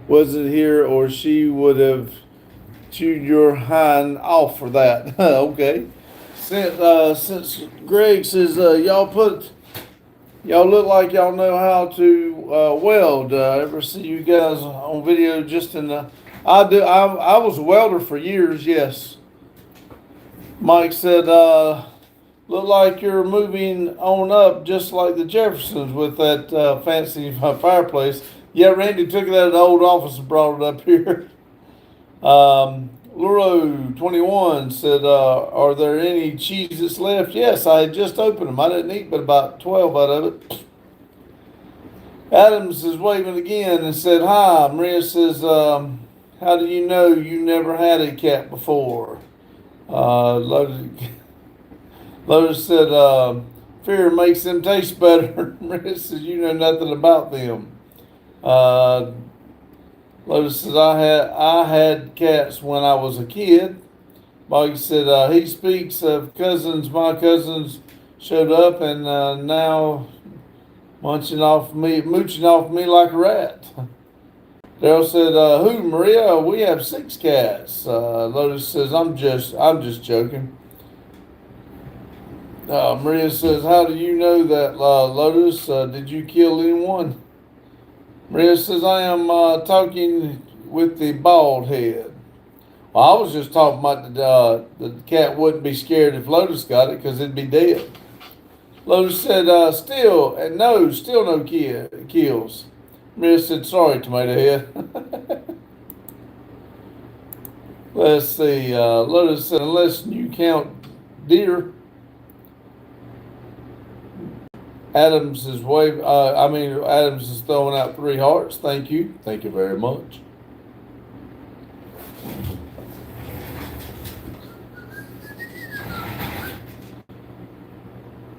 wasn't here, or she would have chewed your hind off for that. Okay. Since Greg says y'all look like y'all know how to weld. Ever see you guys on video just in the I do. I was a welder for years, yes. Mike said, look like you're moving on up just like the Jeffersons with that fancy fireplace. Yeah, Randy took it out of the old office and brought it up here. Luro 21 said, are there any Cheez-Its left? Yes, I had just opened them. I didn't eat but about 12 out of it. Adams is waving again and said, hi. Maria says, how do you know you never had a cat before? Lotus said, fear makes them taste better. Maria says, you know nothing about them. Lotus says, I had cats when I was a kid. Boggy said, he speaks of cousins. My cousins showed up and now mooching off me like a rat. Daryl said, who, Maria? We have 6 cats. Lotus says, I'm just joking. Maria says, how do you know that, Lotus? Did you kill anyone? Maria says, I am talking with the bald head. Well, I was just talking about the cat wouldn't be scared if Lotus got it because it'd be dead. Lotus said, still no kills. Maria said, sorry, Tomato Head. Let's see. Lotus said, unless you count deer. Adams is Adams is throwing out 3 hearts. Thank you. Thank you very much.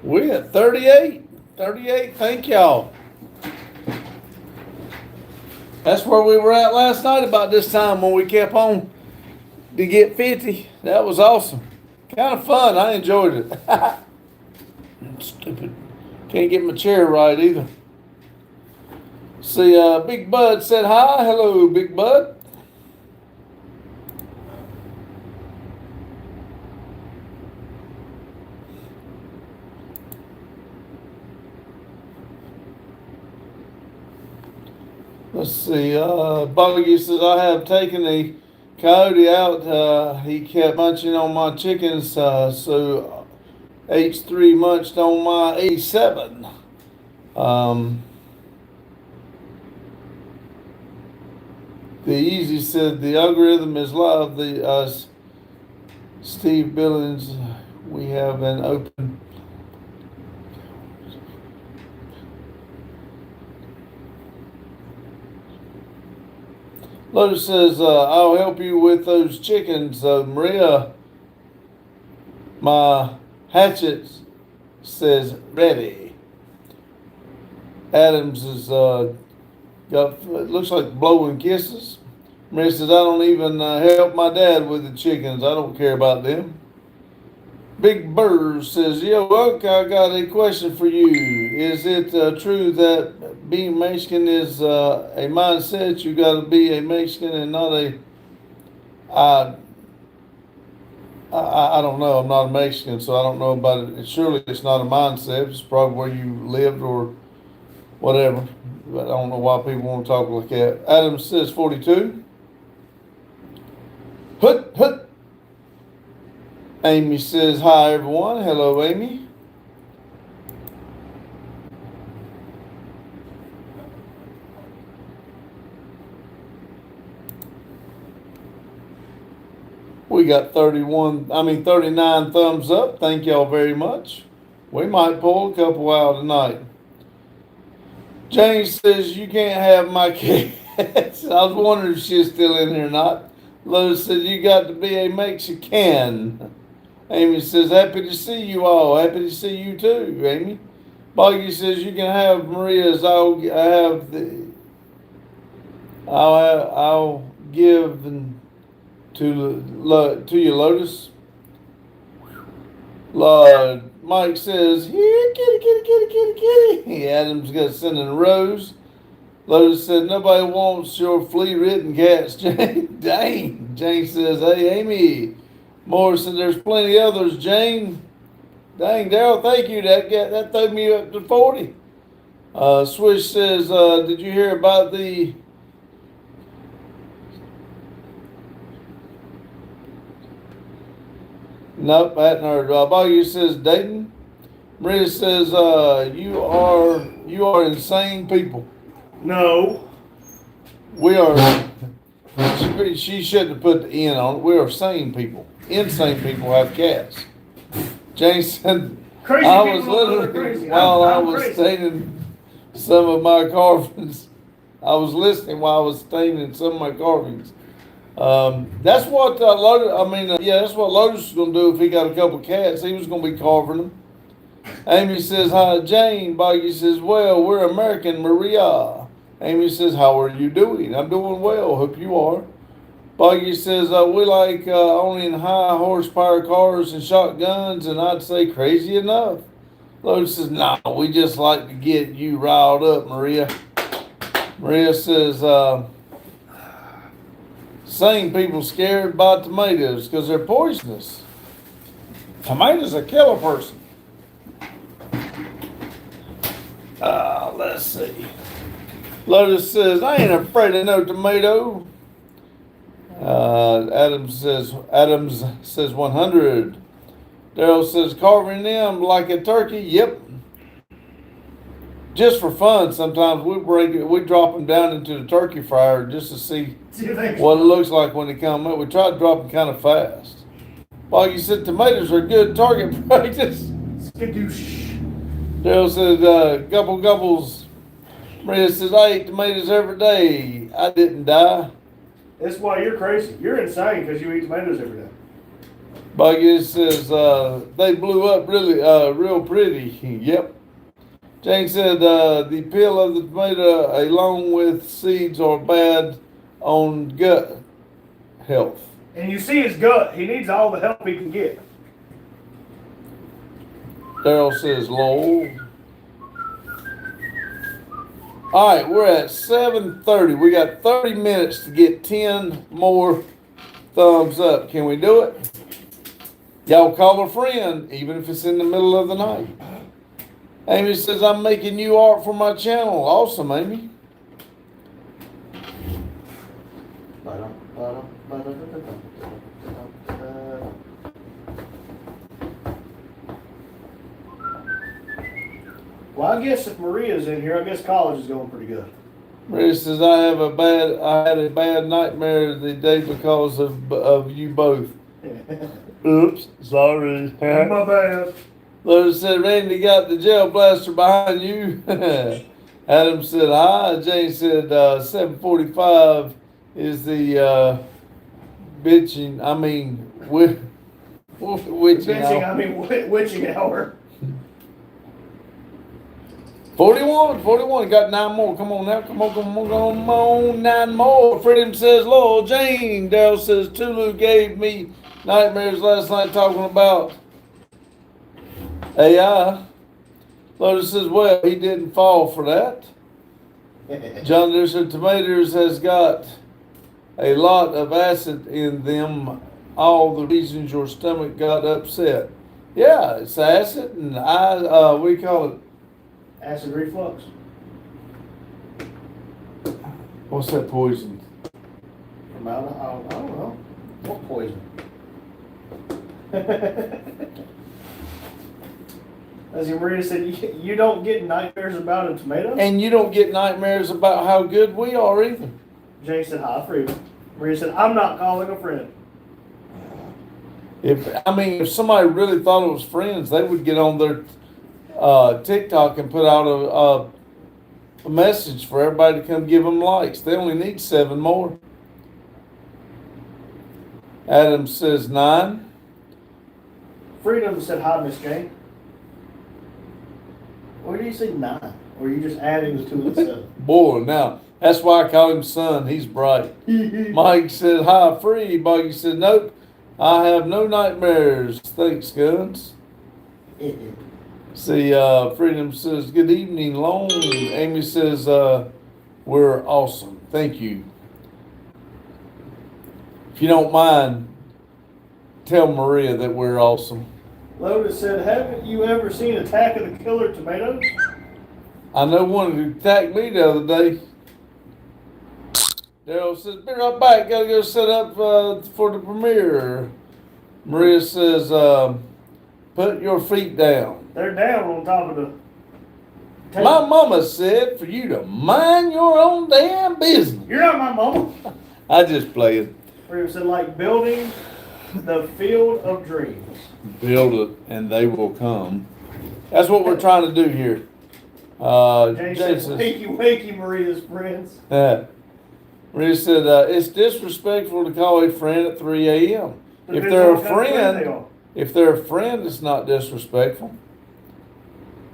We at 38. 38. Thank y'all. That's where we were at last night about this time when we kept on to get 50. That was awesome. Kind of fun. I enjoyed it. Stupid. Can't get my chair right either. See, Big Bud said hi. Hello, Big Bud. Let's see, Buggy says, I have taken a coyote out. He kept munching on my chickens, so H3 munched on my 87. The Easy said, the algorithm is live. Steve Billings, we have an open. Lotus says, I'll help you with those chickens. Maria, my hatchet says ready. Adams is got, it looks like blowing kisses. Maria says, I don't even help my dad with the chickens. I don't care about them. Big Bird says, yo, look, I got a question for you. Is it true that being Mexican is a mindset? You got to be a Mexican and not a. I don't know. I'm not a Mexican, so I don't know about it. Surely it's not a mindset. It's probably where you lived or whatever. But I don't know why people want to talk like that. Adam says 42. Hut, hut. Amy says, hi, everyone. Hello, Amy. We got 39 thumbs up. Thank y'all very much. We might pull a couple out tonight. James says, you can't have my cats. I was wondering if she's still in here or not. Lois says, you got to be a Mexican. Amy says, happy to see you all. Happy to see you too, Amy. Boggy says, you can have Maria's. I'll give to you, Lotus. Mike says, here, kitty, kitty, kitty, kitty, kitty. Adam's got sending a rose. Lotus said, nobody wants your flea-ridden cats, Jane. Dang. Jane says, hey, Amy. Morrison, there's plenty others, Jane. Dang, Daryl, thank you. That threw me up to 40. Swish says, did you hear about the Nope, I hadn't heard. Boggy says Dayton. Maria says, you are insane people. No. We are, she shouldn't have put the N on it. We are sane people. Insane people have cats. James said, Crazy I people was are literally, crazy. while I I'm was crazy. staining some of my carvings, I was listening while I was staining some of my carvings. That's what Lotus, that's what Lotus was going to do if he got a couple cats. He was going to be carving them. Amy says, hi, Jane. Boggy says, well, we're American, Maria. Amy says, how are you doing? I'm doing well. Hope you are. Boggy says, we like owning high horsepower cars and shotguns, and I'd say crazy enough. Lotus says, no, we just like to get you riled up, Maria. Maria says, sane people scared by tomatoes because they're poisonous. Tomatoes will kill a person. Let's see. Lotus says, I ain't afraid of no tomato. Adams says 100. Daryl says, carving them like a turkey. Yep. Just for fun, sometimes we drop them down into the turkey fryer just to see what it looks like when they come up. We try to drop them kind of fast. Boggy said tomatoes are good target practice. Skadoosh. Daryl said, gobble gobbles. Maria says, I eat tomatoes every day. I didn't die. That's why you're crazy. You're insane because you eat tomatoes every day. Buggy says, they blew up really, real pretty. Yep. Jane said, the peel of the tomato along with seeds are bad on gut health. And you see his gut. He needs all the help he can get. Daryl says, lol. All right, we're at 7:30. We got 30 minutes to get 10 more thumbs up. Can we do it? Y'all call a friend, even if it's in the middle of the night. Amy says, I'm making new art for my channel. Awesome, Amy. Well, I guess if Maria's in here, I guess college is going pretty good. Maria says, I had a bad nightmare the day because of you both. Oops, sorry. My bad. Lola said, Randy got the gel blaster behind you. Adam said, hi. Jane said, 7:45 is the witching Witching hour. 41, got 9 more. Come on now, come on, 9 more. Freedom says, Lord Jane. Daryl says, Tulu gave me nightmares last night talking about AI. Lotus says, well, he didn't fall for that. John Deere said, tomatoes has got a lot of acid in them. All the reasons your stomach got upset. Yeah, it's acid and we call it. Acid reflux. What's that poison? I don't know. What poison? As Maria said, you don't get nightmares about a tomato? And you don't get nightmares about how good we are either. Jay said, hi, Freedom. Maria said, I'm not calling a friend. If somebody really thought it was friends, they would get on their TikTok and put out a message for everybody to come give them likes. They only need 7 more. Adam says 9. Freedom said, hi, Miss Jane. Where do you say 9? Or are you just adding the 2 and 7? Boy, now, that's why I call him son. He's bright. Mike said, hi, free. Buggy said, nope, I have no nightmares. Thanks, Guns. See, Freedom says, good evening, Long. Amy says, we're awesome. Thank you. If you don't mind, tell Maria that we're awesome. Lotus said, haven't you ever seen Attack of the Killer Tomatoes? I know one who attacked me the other day. Daryl says, be right back. Gotta go set up for the premiere. Maria says, put your feet down. They're down on top of the table. My mama said for you to mind your own damn business. You're not my mama. I just play it. Freedom said, like building the field of dreams. Build it and they will come. That's what we're trying to do here. Jay said, wakey, Maria's friends. Maria said, it's disrespectful to call a friend at 3 a.m. If they're a friend, it's not disrespectful.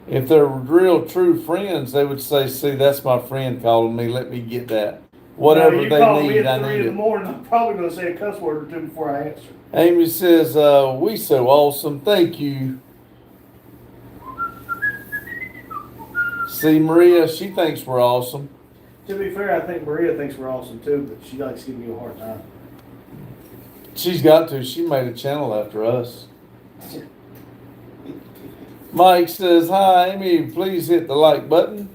If they're real true friends, they would say, see, that's my friend calling me. Let me get that. Whatever you they call need, me at I 3 need in the it. morning, I'm probably going to say a cuss word or 2 before I answer. Amy says, we so awesome. Thank you. See, Maria, she thinks we're awesome. To be fair, I think Maria thinks we're awesome too, but she likes giving you a hard time. She's got to. She made a channel after us. Mike says, hi, Amy, please hit the like button.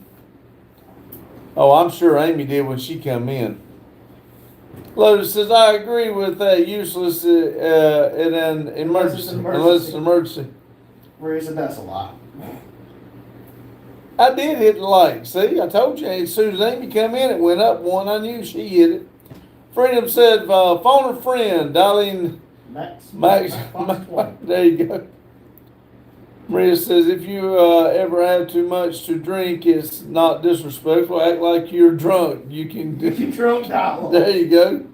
Oh, I'm sure Amy did when she come in. Lotus says, I agree with that. Useless in an emergency. Unless it's an emergency. Maria said, that's a lie. I did hit the like. See, I told you. As soon as Amy come in, it went up 1. I knew she hit it. Freedom said, phone a friend. Dialing Max. There you go. Maria says, if you ever have too much to drink, it's not disrespectful. Act like you're drunk. You can You drunk dialogue. There you go.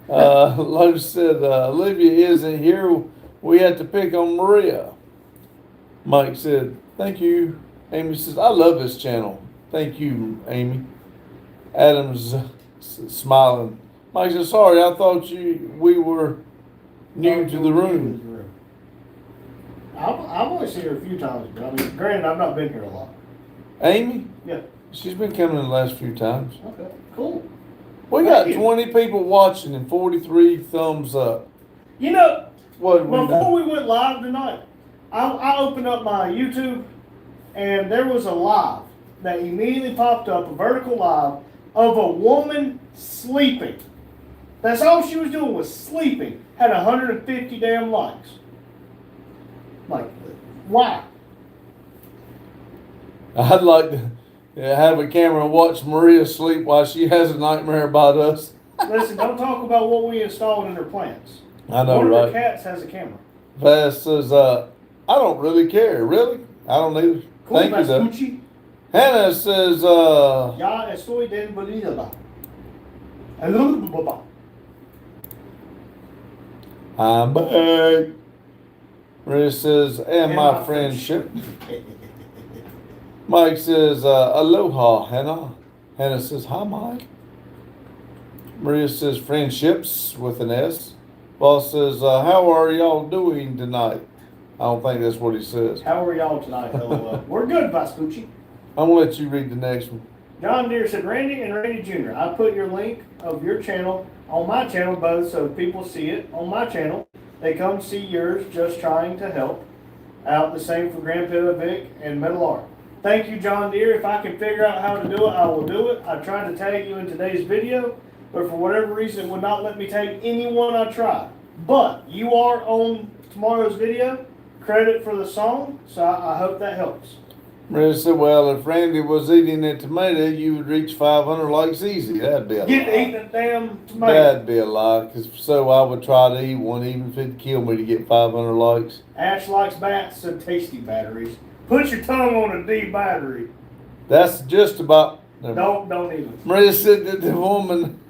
Lotus said, Olivia isn't here. We had to pick on Maria. Mike said, thank you. Amy says, I love this channel. Thank you, Amy. Adam's smiling. Mike says, sorry, I thought we were new to the room. I've only seen her a few times, but I mean, granted, I've not been here a lot. Amy? Yeah. She's been coming the last few times. Okay, cool. We got Thank you. 20 people watching and 43 thumbs up. You know, What have we before done? we went live tonight, I opened up my YouTube and there was a live that immediately popped up, a vertical live of a woman sleeping. That's all she was doing was sleeping. Had 150 damn likes. Like, why? I'd like to have a camera and watch Maria sleep while she has a nightmare about us. Listen, don't talk about what we installed in her plants. I know, One of right? her cats has a camera. Vaz says, I don't really care. Really? I don't either. Cool, Thank you, though. Vespucci. Hannah says, Ya estoy de Bolivia. I'm back. Maria says, and my friendship. Mike says, aloha, Hannah. Hannah says, hi, Mike. Maria says, friendships with an S. Boss says, how are y'all doing tonight? I don't think that's what he says. How are y'all tonight, LOL? We're good, Vespucci. I'm going to let you read the next one. John Deere said, Randy and Randy Jr., I put your link of your channel on my channel both so people see it on my channel. They come see yours, just trying to help out. The same for Grandpa Vic and Metal Art. Thank you, John Deere. If I can figure out how to do it, I will do it. I tried to tag you in today's video, but for whatever reason, it would not let me tag anyone I tried. But you are on tomorrow's video. Credit for the song, so I hope that helps. Maria said, well, if Randy was eating a tomato, you would reach 500 likes easy. That'd be a Get to lie. eating a damn tomato. That'd be a lie, because so I would try to eat one, even if it'd kill me to get 500 likes. Ash likes bats and tasty batteries. Put your tongue on a D battery. That's just about. never mind. Don't even. Maria said that the woman.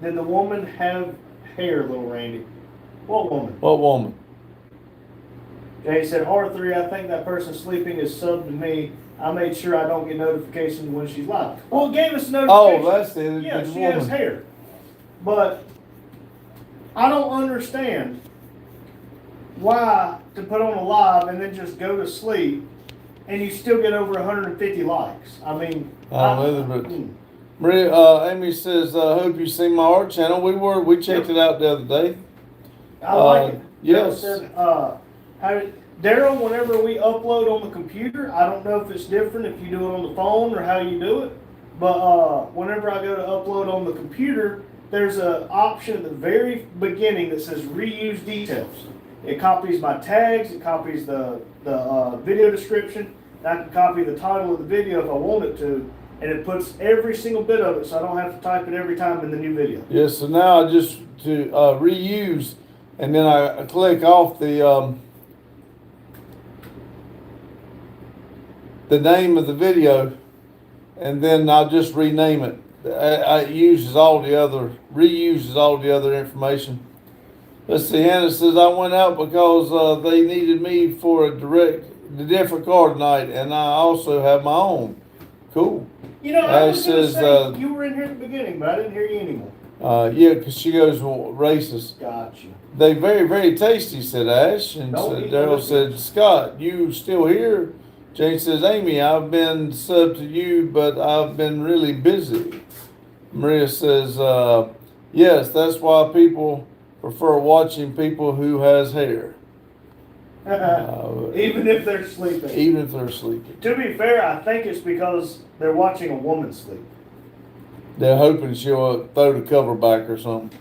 Did the woman have hair, little Randy? What woman? What woman? Jay said, R3, I think that person sleeping is subbed to me. I made sure I don't get notifications when she's live. Well, it gave us notifications. Oh, that's it. Yeah, the she woman. has hair. But I don't understand why to put on a live and then just go to sleep and you still get over 150 likes. I mean, I don't either, but Maria, Amy says, hope you see my art channel. We checked it out the other day. I like it. Yes. Daryl, whenever we upload on the computer, I don't know if it's different if you do it on the phone or how you do it, but whenever I go to upload on the computer, there's an option at the very beginning that says reuse details. It copies my tags, it copies the video description, and I can copy the title of the video if I want it to, and it puts every single bit of it so I don't have to type it every time in the new video. Yes, so now I just to reuse, and then I click off the name of the video, and then I'll just rename it. It reuses all the other information. Let's see, Hannah says, I went out because they needed me for the different car tonight, and I also have my own. Cool. You know, I was going to says, say, you were in here at the beginning, but I didn't hear you anymore. Yeah, because she goes races. Gotcha. They very, very tasty, said Ash. And Don't eat Daryl those. said, Scott, you still here? Jane says, Amy, I've been subbed to you, but I've been really busy. Maria says, yes, that's why people prefer watching people who has hair. Even if they're sleeping. Even if they're sleeping. To be fair, I think it's because they're watching a woman sleep. They're hoping she'll throw the cover back or something.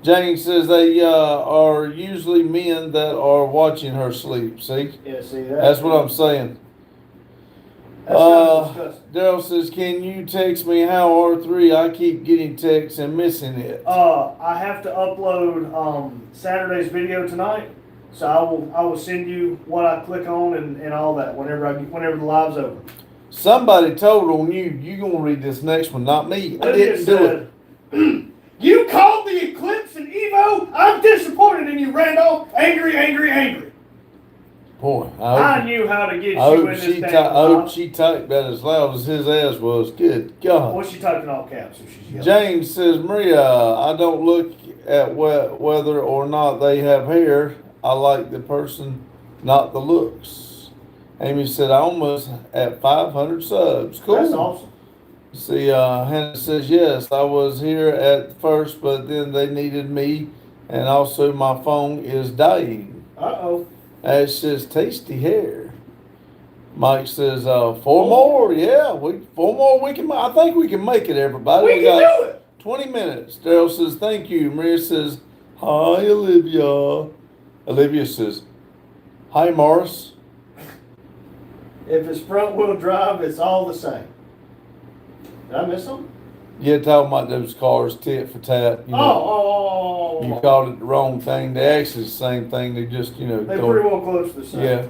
Jane says they are usually men that are watching her sleep. See? Yeah, see, That's what I'm saying. That's kind of disgusting. Daryl says, can you text me how R3? I keep getting texts and missing it. I have to upload Saturday's video tonight, So I will send you what I click on and all that whenever the live's over. Somebody told on you gonna read this next one, not me. I Lydia didn't do it. said, "You called the eclipse in Evo. I'm disappointed in you, Randolph. Angry, angry, angry." Boy, I knew how to get I you hope in she this I hope damn she typed that as loud as his ass was. Good God. Well, she typed in all caps, so she's yelling. James says, Maria, I don't look at whether or not they have hair. I like the person, not the looks. Amy said, I almost at 500 subs. Cool. That's awesome. See, Hannah says, yes, I was here at first, but then they needed me, and also my phone is dying. Uh-oh. Ash says, tasty hair. Mike says, 4 more. Yeah, 4 more. I think we can make it, everybody. We can got do it. 20 minutes. Daryl says, thank you. Maria says, hi, Olivia. Olivia says, hi, Morris. If it's front wheel drive, it's all the same. Did I miss something? Yeah, talking about those cars, tit for tat. You know, you called it the wrong thing. They actually the same thing. They just, They're pretty well close to the same. yeah.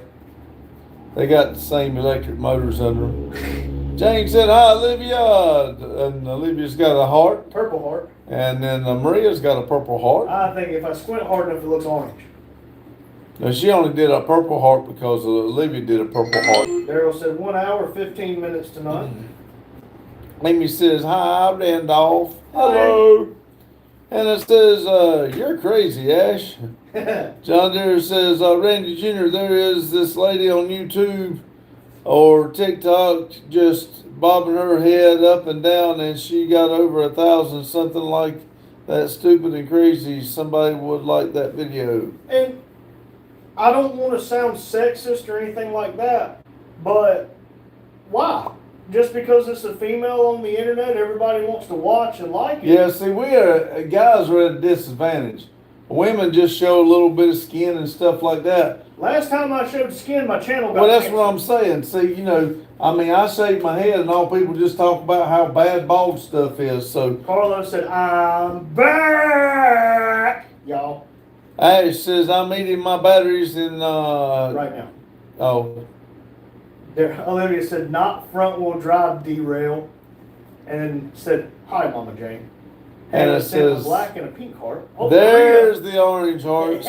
They got the same electric motors under them. Jane said, hi, Olivia. And Olivia's got a heart. Purple heart. And then Maria's got a purple heart. I think if I squint hard enough, it looks orange. No, she only did a purple heart because Olivia did a purple heart. Daryl said 1 hour, 15 minutes tonight. Amy says, hi, Randolph. Hello. And it says, you're crazy, Ash. John Deere says, Randy Jr., there is this lady on YouTube or TikTok just bobbing her head up and down, and she got over 1,000, something like that. Stupid and crazy. Somebody would like that video. And I don't want to sound sexist or anything like that, but why? Just because it's a female on the internet, everybody wants to watch and like it. Yeah, see, guys are at a disadvantage. Women just show a little bit of skin and stuff like that. Last time I showed skin, my channel got Well, that's canceled. what I'm saying. See, I shave my head and all people just talk about how bad bald stuff is. So Carlos said, I'm back, y'all, Ash says, I'm eating my batteries in, right now. oh, Olivia said, not front wheel drive derail, and said, hi, Mama Jane. Hannah sent a says, black and a pink heart. Oh, there's the orange hearts.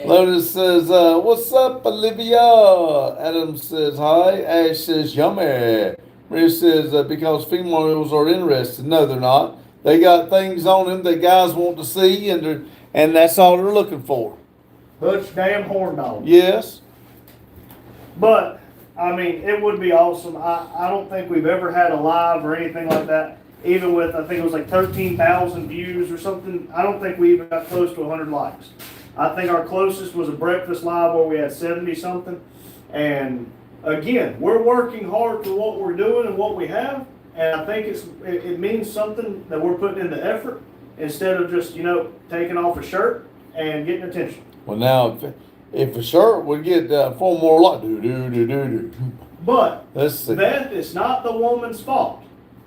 Lotus says, what's up, Olivia? Adam says, hi. Ash says, yummy. Maria says, because females are interested. No, they're not. They got things on them that guys want to see, and that's all they're looking for. Butch damn horn dog. Yes. But, I mean, it would be awesome. I don't think we've ever had a live or anything like that. Even with, I think it was like 13,000 views or something. I don't think we even got close to 100 likes. I think our closest was a breakfast live where we had 70 something. And again, we're working hard for what we're doing and what we have. And I think it means something that we're putting in the effort instead of just, taking off a shirt and getting attention. Well, now, if a shirt would get 4 more likes, But let's see. that is not the woman's fault.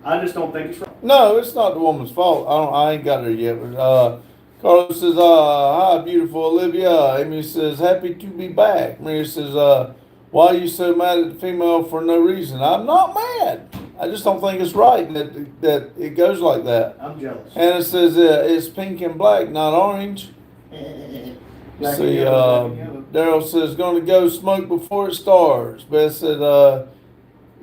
I just don't think it's right. No, it's not the woman's fault. I ain't got her yet. But, Carlos says, hi, beautiful Olivia. Amy says, happy to be back. Mary says, why are you so mad at the female for no reason? I'm not mad. I just don't think it's right that it goes like that. I'm jealous. And it says, it's pink and black, not orange. Black See, and yellow, black and yellow. Daryl says, gonna go smoke before it starts. Beth said,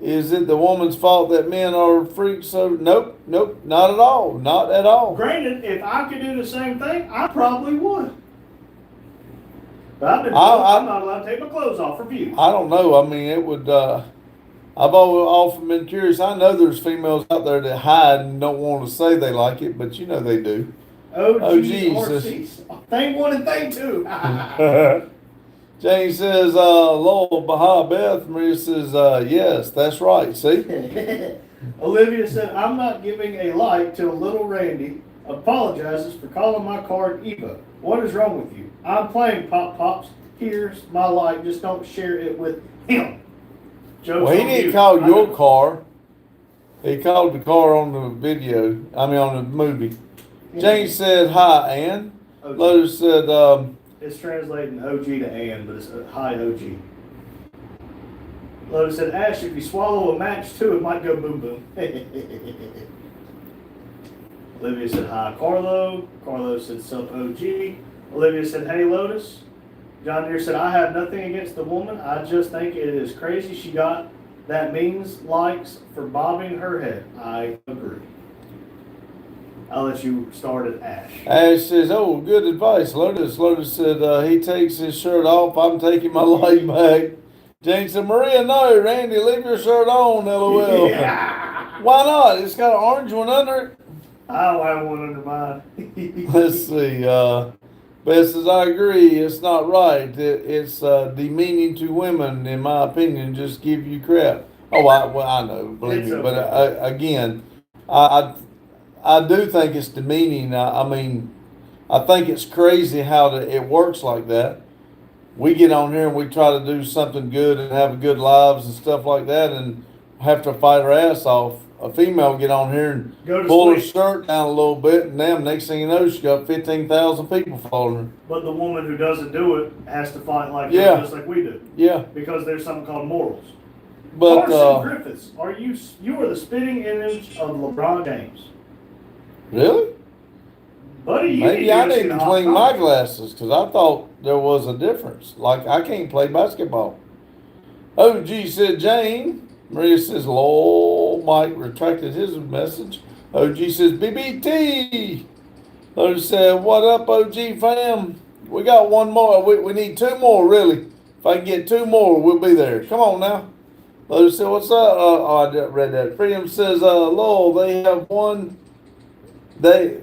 is it the woman's fault that men are freaks? So nope, not at all, not at all. Granted, if I could do the same thing, I probably would. But I've been I'm not allowed to take my clothes off for views. I don't know. I mean, it would. I've always often been curious. I know there's females out there that hide and don't want to say they like it, but they do. Oh, Jesus. Jesus. Thing one and thing two. Jane says, Lowell Baha Beth. Maria says, yes, that's right. See? Olivia said, I'm not giving a like till little Randy apologizes for calling my card Evo. What is wrong with you? I'm playing Pop Pops. Here's my like. Just don't share it with him. Joke's Well, he on didn't you. call I your know. car. He called the car on the video. I mean, on the movie. Jane said, hi, Ann. Okay. Lotus said, It's translating OG to Ann, but it's hi OG. Lotus said, Ash, if you swallow a match too, it might go boom boom. Olivia said, hi Carlo. Carlo said, sup OG. Olivia said, hey Lotus. John Deere said, I have nothing against the woman. I just think it is crazy she got that means likes for bobbing her head. I agree. I'll let you start at Ash. Ash says, oh, good advice, Lotus. Lotus said, he takes his shirt off. I'm taking my light back. Jane said, Maria, no, Randy, leave your shirt on, LOL. Yeah. Why not? It's got an orange one under it. I don't have one under mine. Let's see. Bess says, I agree. It's not right. It's demeaning to women, in my opinion. Just give you crap. Oh, I know, believe It's me. okay. But again, I do think it's demeaning. I mean, I think it's crazy how it works like that. We get on here and we try to do something good and have good lives and stuff like that, and have to fight our ass off. A female get on here and Go to pull her sleep. shirt down a little bit, and damn, next thing you know, she got 15,000 people following her. But the woman who doesn't do it has to fight like Yeah. just like we do. Yeah, Because there's something called morals. but Carson Griffiths, you are the spitting image of LeBron James. really? Buddy, you Maybe need I to need to clean my glasses, because I thought there was a difference. Like, I can't play basketball. OG said Jane. Maria says, lol. Mike retracted his message. OG says, BBT. Lotus said, what up, OG fam? We got one more. We need two more, really. If I can get two more, we'll be there. Come on now. Lotus said, what's up? I read that. Freedom says, lol, they have one. They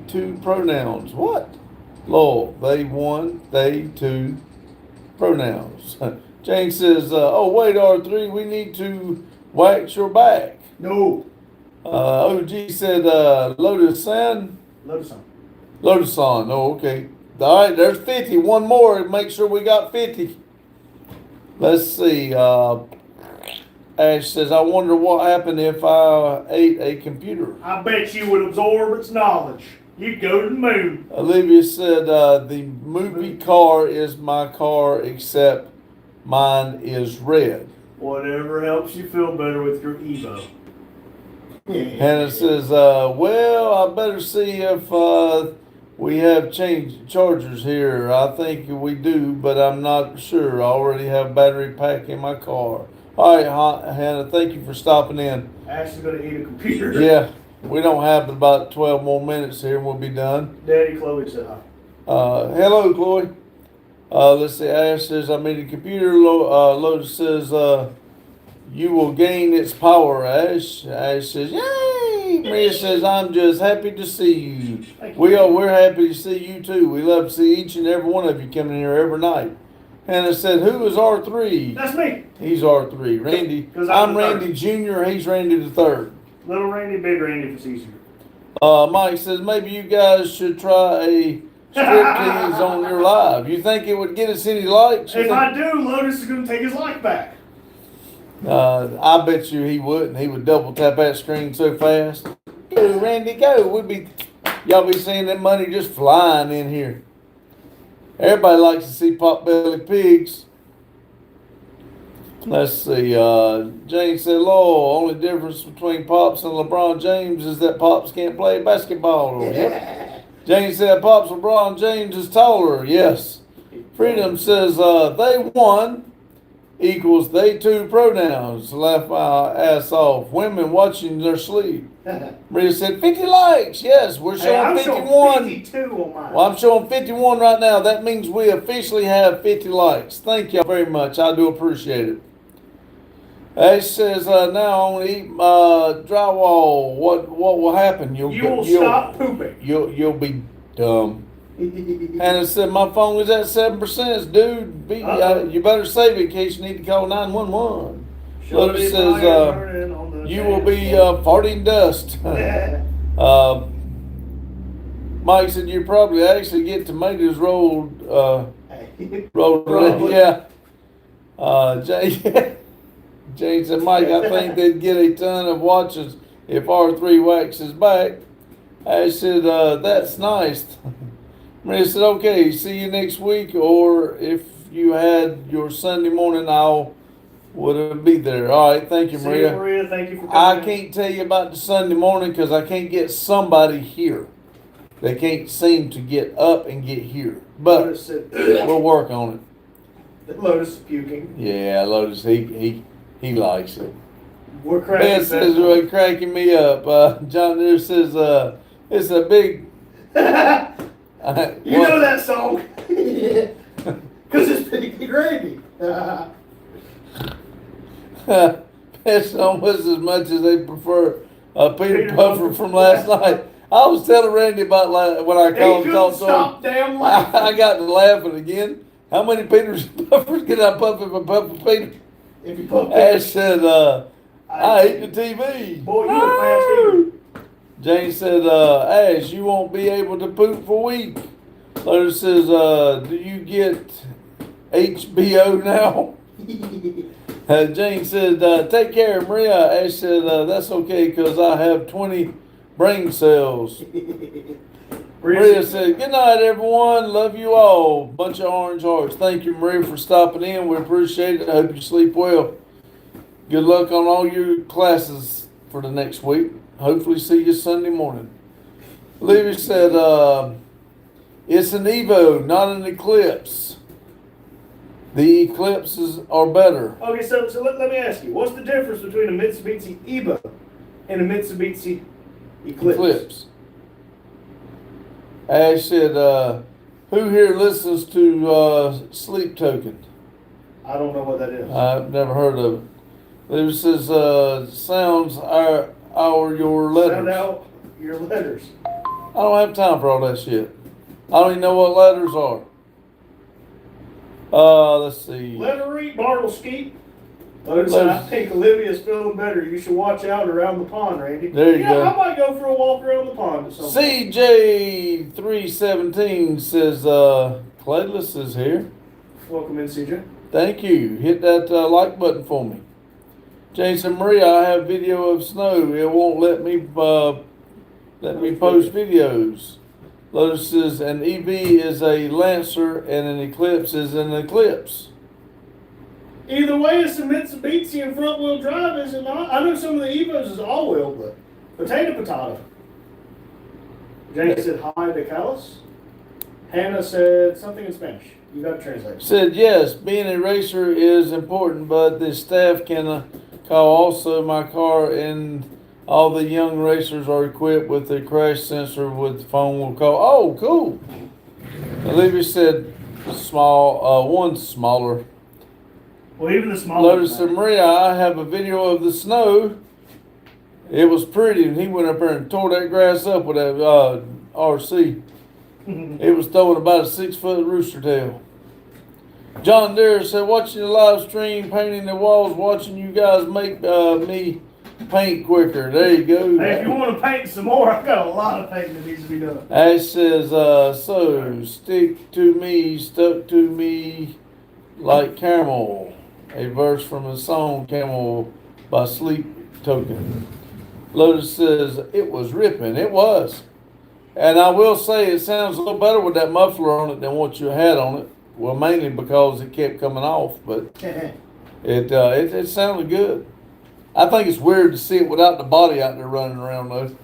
two pronouns. What? Lol, they one, they two pronouns. Jane says, oh, wait, R3, we need to wax your back. No. OG said, Lotus San. Lotus on. Lotus on. Oh, okay. All right, there's 50. One more. Make sure we got 50. Let's see. Ash says, I wonder what happened if I ate a computer. I bet you would absorb its knowledge. You'd go to the moon. Olivia said, the movie car is my car, except mine is red. Whatever helps you feel better with your Evo. Hannah says, well, I better see if we have changed chargers here. I think we do, but I'm not sure. I already have battery pack in my car. All right, Hannah, thank you for stopping in. Ash is going to eat a computer. Yeah, we don't have about 12 more minutes here and we'll be done. Daddy Chloe said hi. Hello, Chloe. Let's see, Ash says, I'm eating a computer. Lotus says, you will gain its power, Ash. Ash says, yay! Maria says, I'm just happy to see you. Thank you. We're happy to see you too. We love to see each and every one of you coming here every night. Hannah said, who is R3? That's me. He's R3. Randy. 'Cause I'm I'm the third. Randy Jr. He's Randy the third. Little Randy, big Randy if it's easier. Mike says, maybe you guys should try a striptease on your live. You think it would get us any likes? You If think- I do, Lotus is going to take his life back. I bet you he wouldn't. He would double tap that screen so fast. Go, Randy, go. Y'all be seeing that money just flying in here. Everybody likes to see Potbelly Pigs. Let's see. Jane said, "Lord, only difference between Pops and LeBron James is that Pops can't play basketball." Yep. Jane said, "Pops, LeBron James is taller." Yes. Freedom says, "They won equals they two pronouns." Laugh my ass off. Women watching their sleep. Maria said, 50 likes. Yes, we're Hey, showing I'm 51. showing 52 on mine. Well, I'm showing 51 right now. That means we officially have 50 likes. Thank you very much. I do appreciate it. Ash says, now I want to eat drywall. What will happen? You will stop pooping. You'll be dumb. Hannah said, my phone is at 7%. Dude, you better save it in case you need to call 911. Lotus says, you will be farting dust. Mike said, you probably actually get tomatoes rolled. Probably. Yeah. Jane said, Mike, I think they'd get a ton of watches if R3 waxes back. I said, that's nice. Maria said, okay, see you next week, or if you had your Sunday morning, would be there. All right, thank you, See you, Maria. Maria. Thank you for I coming. can't tell you about the Sunday morning because I can't get somebody here. They can't seem to get up and get here, but Lotus said, we'll work on it. Lotus is puking. Yeah, Lotus, he likes it. We're cracking. Ben says, well, cracking me up. John Deere says, it's a big. You know that song. Because it's Piggy Gravy. It's almost as much as they prefer Peter Peter Puffer Puffer from last night. I was telling Randy about when I He called and couldn't talked to him. stop damn laughing. I got to laughing again. How many Peters Puffers can I puff if I puff a Peter? If you pump Ash said, I hate the TV. Boy, you a fast eater. Jane said, Ash, you won't be able to poop for a week. Lotus says, do you get HBO now? Jane said, take care, Maria. Ash said, that's okay because I have 20 brain cells. Maria said, good night, everyone. Love you all. Bunch of orange hearts. Thank you, Maria, for stopping in. We appreciate it. I hope you sleep well. Good luck on all your classes for the next week. Hopefully see you Sunday morning. Olivia said, it's an Evo, not an Eclipse. The Eclipses are better. Okay, so let me ask you, what's the difference between a Mitsubishi Evo and a Mitsubishi Eclipse? Ash said, who here listens to Sleep Token? I don't know what that is. I've never heard of it. Olivia says, sounds your letters. Sound out your letters. I don't have time for all that shit. I don't even know what letters are. Let's see. Lettery, Bartle Skeet. I think Olivia's feeling better. You should watch out around the pond, Randy. There you go. I might go for a walk around the pond at some point. CJ317 says, Cladless is here. Welcome in, CJ. Thank you. Hit that like button for me. Jason Maria, I have video of snow. It won't let me post videos. Lotus says an EV is a Lancer and an Eclipse is an Eclipse. Either way, it's a Mitsubishi and front wheel drive, is it not? I know some of the Evos is all wheel, but potato. Jane said hi to Callis. Hannah said something in Spanish. You got to translate. Said yes, being a racer is important, but the staff can call also my car, and all the young racers are equipped with a crash sensor with the phone will call. Oh, cool. Olivia said one's smaller. Well, even the smaller. Lotus said, Maria, I have a video of the snow. It was pretty, and he went up there and tore that grass up with that RC. It was throwing about a 6-foot rooster tail. John Deere said, watching the live stream, painting the walls, watching you guys make me paint quicker. There you go. Hey, if you want to paint some more, I've got a lot of painting that needs to be done. Ash says, so stuck to me like Camel. A verse from a song, Camel by Sleep Token. Lotus says, it was ripping. It was. And I will say it sounds a little better with that muffler on it than what you had on it. Well, mainly because it kept coming off, but it sounded good. I think it's weird to see it without the body out there running around though.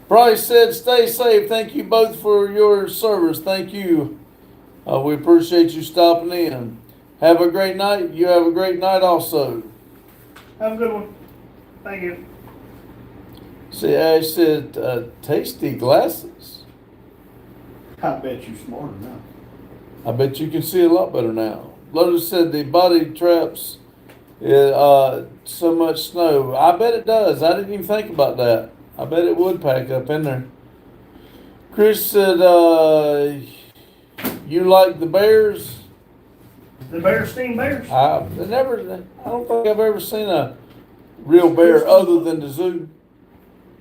Bryce said, stay safe. Thank you both for your service. Thank you. We appreciate you stopping in. Have a great night. You have a great night also. Have a good one. Thank you. See, Ash said, tasty glasses. I bet you're smarter now. I bet you can see a lot better now. Lotus said the body traps so much snow. I bet it does. I didn't even think about that. I bet it would pack up in there. Chris said, you like the Bears? The Bearstein Bears? I don't think I've ever seen a real bear other than the zoo.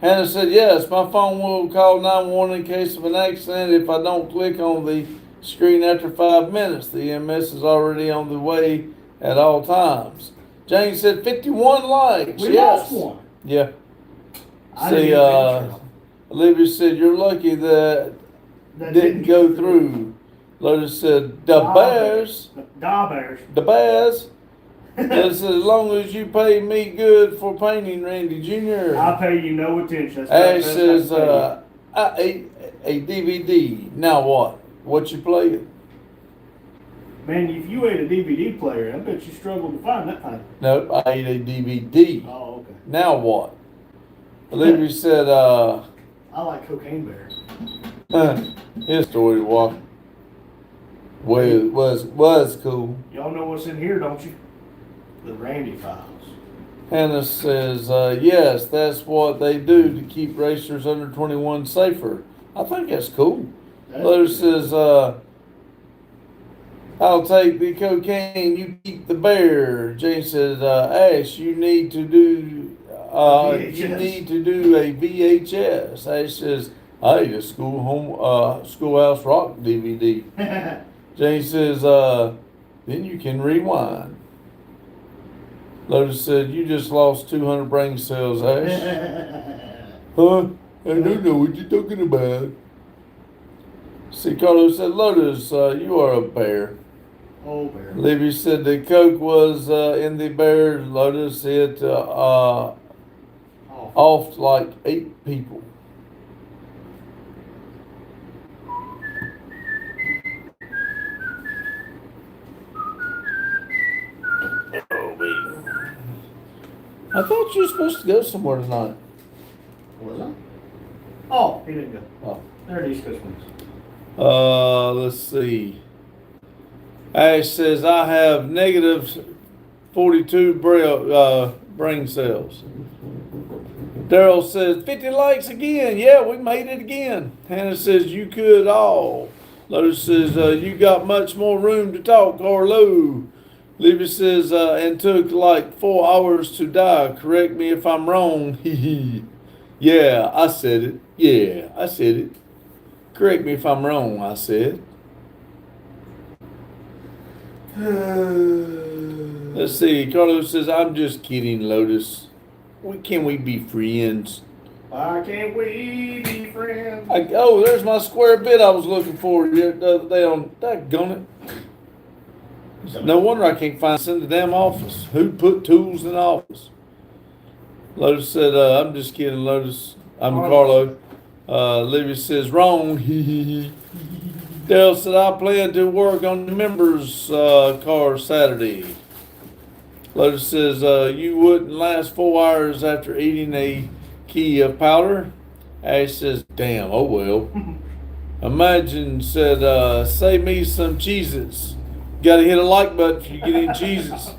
Hannah said, yes, my phone will call 911 in case of an accident if I don't click on the screen after 5 minutes. The EMS is already on the way at all times. Jane said 51 likes. We yes. lost one. Yeah. I See, didn't even Olivia said, you're lucky that That didn't go through. Lotus said, the Bears, Da Bears. the Bears. Lotus said, as long as you pay me good for painting, Randy Jr. I pay you no attention. That's Ash that's says, how I pay a DVD. Now what? What you playing? you. Man, if you ate a DVD player, I bet you struggled to find that thing. Nope, I ate a DVD. Oh, okay. Now what? Olivia said, I like Cocaine Bear. his story was cool. Y'all know what's in here, don't you? The Randy Files. Hannah says, yes, that's what they do to keep racers under 21 safer. I think that's cool. That's Lotus good. says, I'll take the cocaine, you keep the bear. Jane says, Ash, you need to do a VHS. Ash says, I ate a Schoolhouse Rock DVD. Jane says, then you can rewind. Lotus said, you just lost 200 brain cells, Ash. Huh? I don't know what you're talking about. See, Carlos said, Lotus, you are a bear. Oh, Bear. Libby said the Coke was in the bear. Lotus hit Oh. off like 8 people. I thought you were supposed to go somewhere tonight. Was I? Oh, he didn't go. Oh. There it is, Coach Wings. Let's see. Ash says, I have negative 42 brain cells. Daryl says, 50 likes again. Yeah, we made it again. Hannah says, you could all. Lotus says, you got much more room to talk, Carlo. Libby says, and took like 4 hours to die. Correct me if I'm wrong. Yeah, I said it. Yeah, I said it. Correct me if I'm wrong, I said. Let's see. Carlos says, I'm just kidding, Lotus. Can we be friends? Why can't we be friends? Oh, there's my square bit I was looking for the other day on. Daggone it. No wonder I can't find this in the damn office. Who put tools in the office? Lotus said, I'm just kidding, Lotus. I'm Carlo. Libby says, wrong. Dale said, I plan to work on the members' car Saturday. Lotus says, you wouldn't last 4 hours after eating a key of powder. Ash says, damn, oh well. Imagine said, save me some Cheez-Its. Gotta hit a like button if you get any Cheez-Its.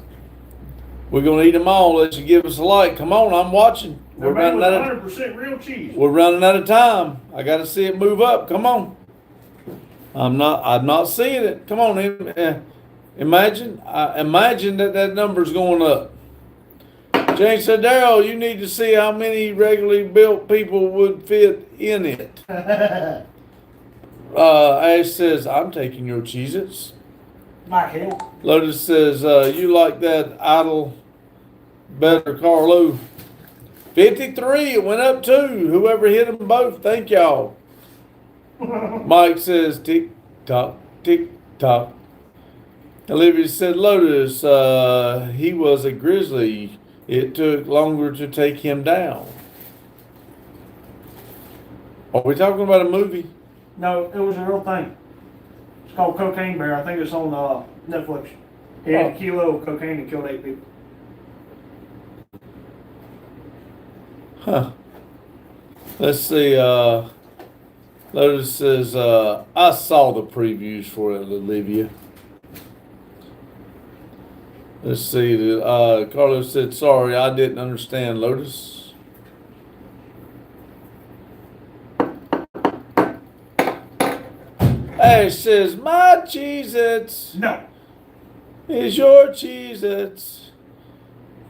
We're gonna eat them all unless you give us a like. Come on, I'm watching. They're made with 100% real cheese. We're running out of time. I gotta see it move up. Come on. I'm not seeing it. Come on, imagine that number's going up. Jane said, Daryl, you need to see how many regularly built people would fit in it. Ash says, I'm taking your Cheez-Its. Mike Hill. Lotus says, you like that idle better, Carlo. 53, it went up too. Whoever hit them both, thank y'all. Mike says, tick tock, tick tock. Olivia said, Lotus, he was a grizzly. It took longer to take him down. Are we talking about a movie? No, it was a real thing. It's called Cocaine Bear. I think it's on Netflix. He had a kilo of cocaine and killed 8 people. Huh. Let's see. Lotus says, I saw the previews for it, Olivia. Let's see. Carlos said, sorry, I didn't understand, Lotus. Ash says, my Cheez-Its No. is your Cheez-Its.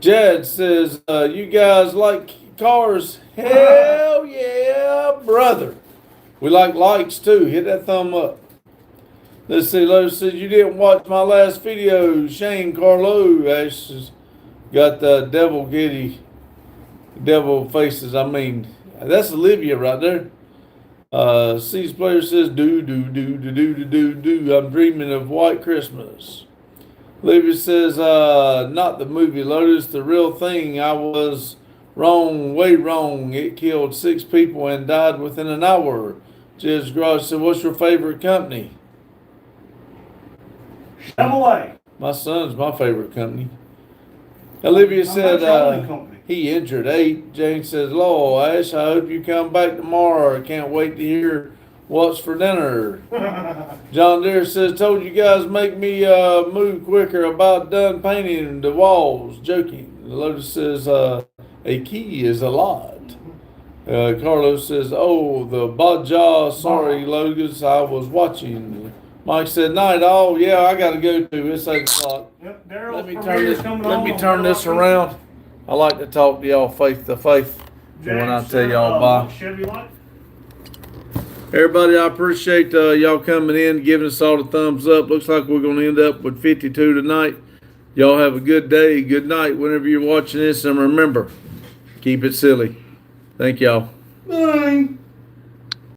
Jed says, you guys like cars? Hell yeah, brother. We like likes too. Hit that thumb up. Let's see. Lotus says, you didn't watch my last video. Shane Carlo. Ash has got the devil faces. I mean, that's Olivia right there. C's player says, do. I'm dreaming of White Christmas. Olivia says, not the movie Lotus, the real thing. I was wrong, way wrong. It killed 6 people and died within an hour. Jez Garage said, what's your favorite company? Chevrolet. My son's my favorite company. Olivia said, he injured 8. Jane says, Lord, Ash, I hope you come back tomorrow. I can't wait to hear what's for dinner. John Deere says, told you guys make me move quicker. About done painting the walls. Joking. Lotus says, a key is a lot. Carlos says, oh, the Baja. Sorry, Lotus, I was watching. Mike said, night all. Yeah, I got to go to. It's 8 o'clock. Yep, Let me turn this around. I like to talk to y'all faith to faith. When I tell y'all bye. Chevy Light. Everybody, I appreciate y'all coming in, giving us all the thumbs up. Looks like we're going to end up with 52 tonight. Y'all have a good day, good night whenever you're watching this. And remember, keep it silly. Thank y'all. Bye.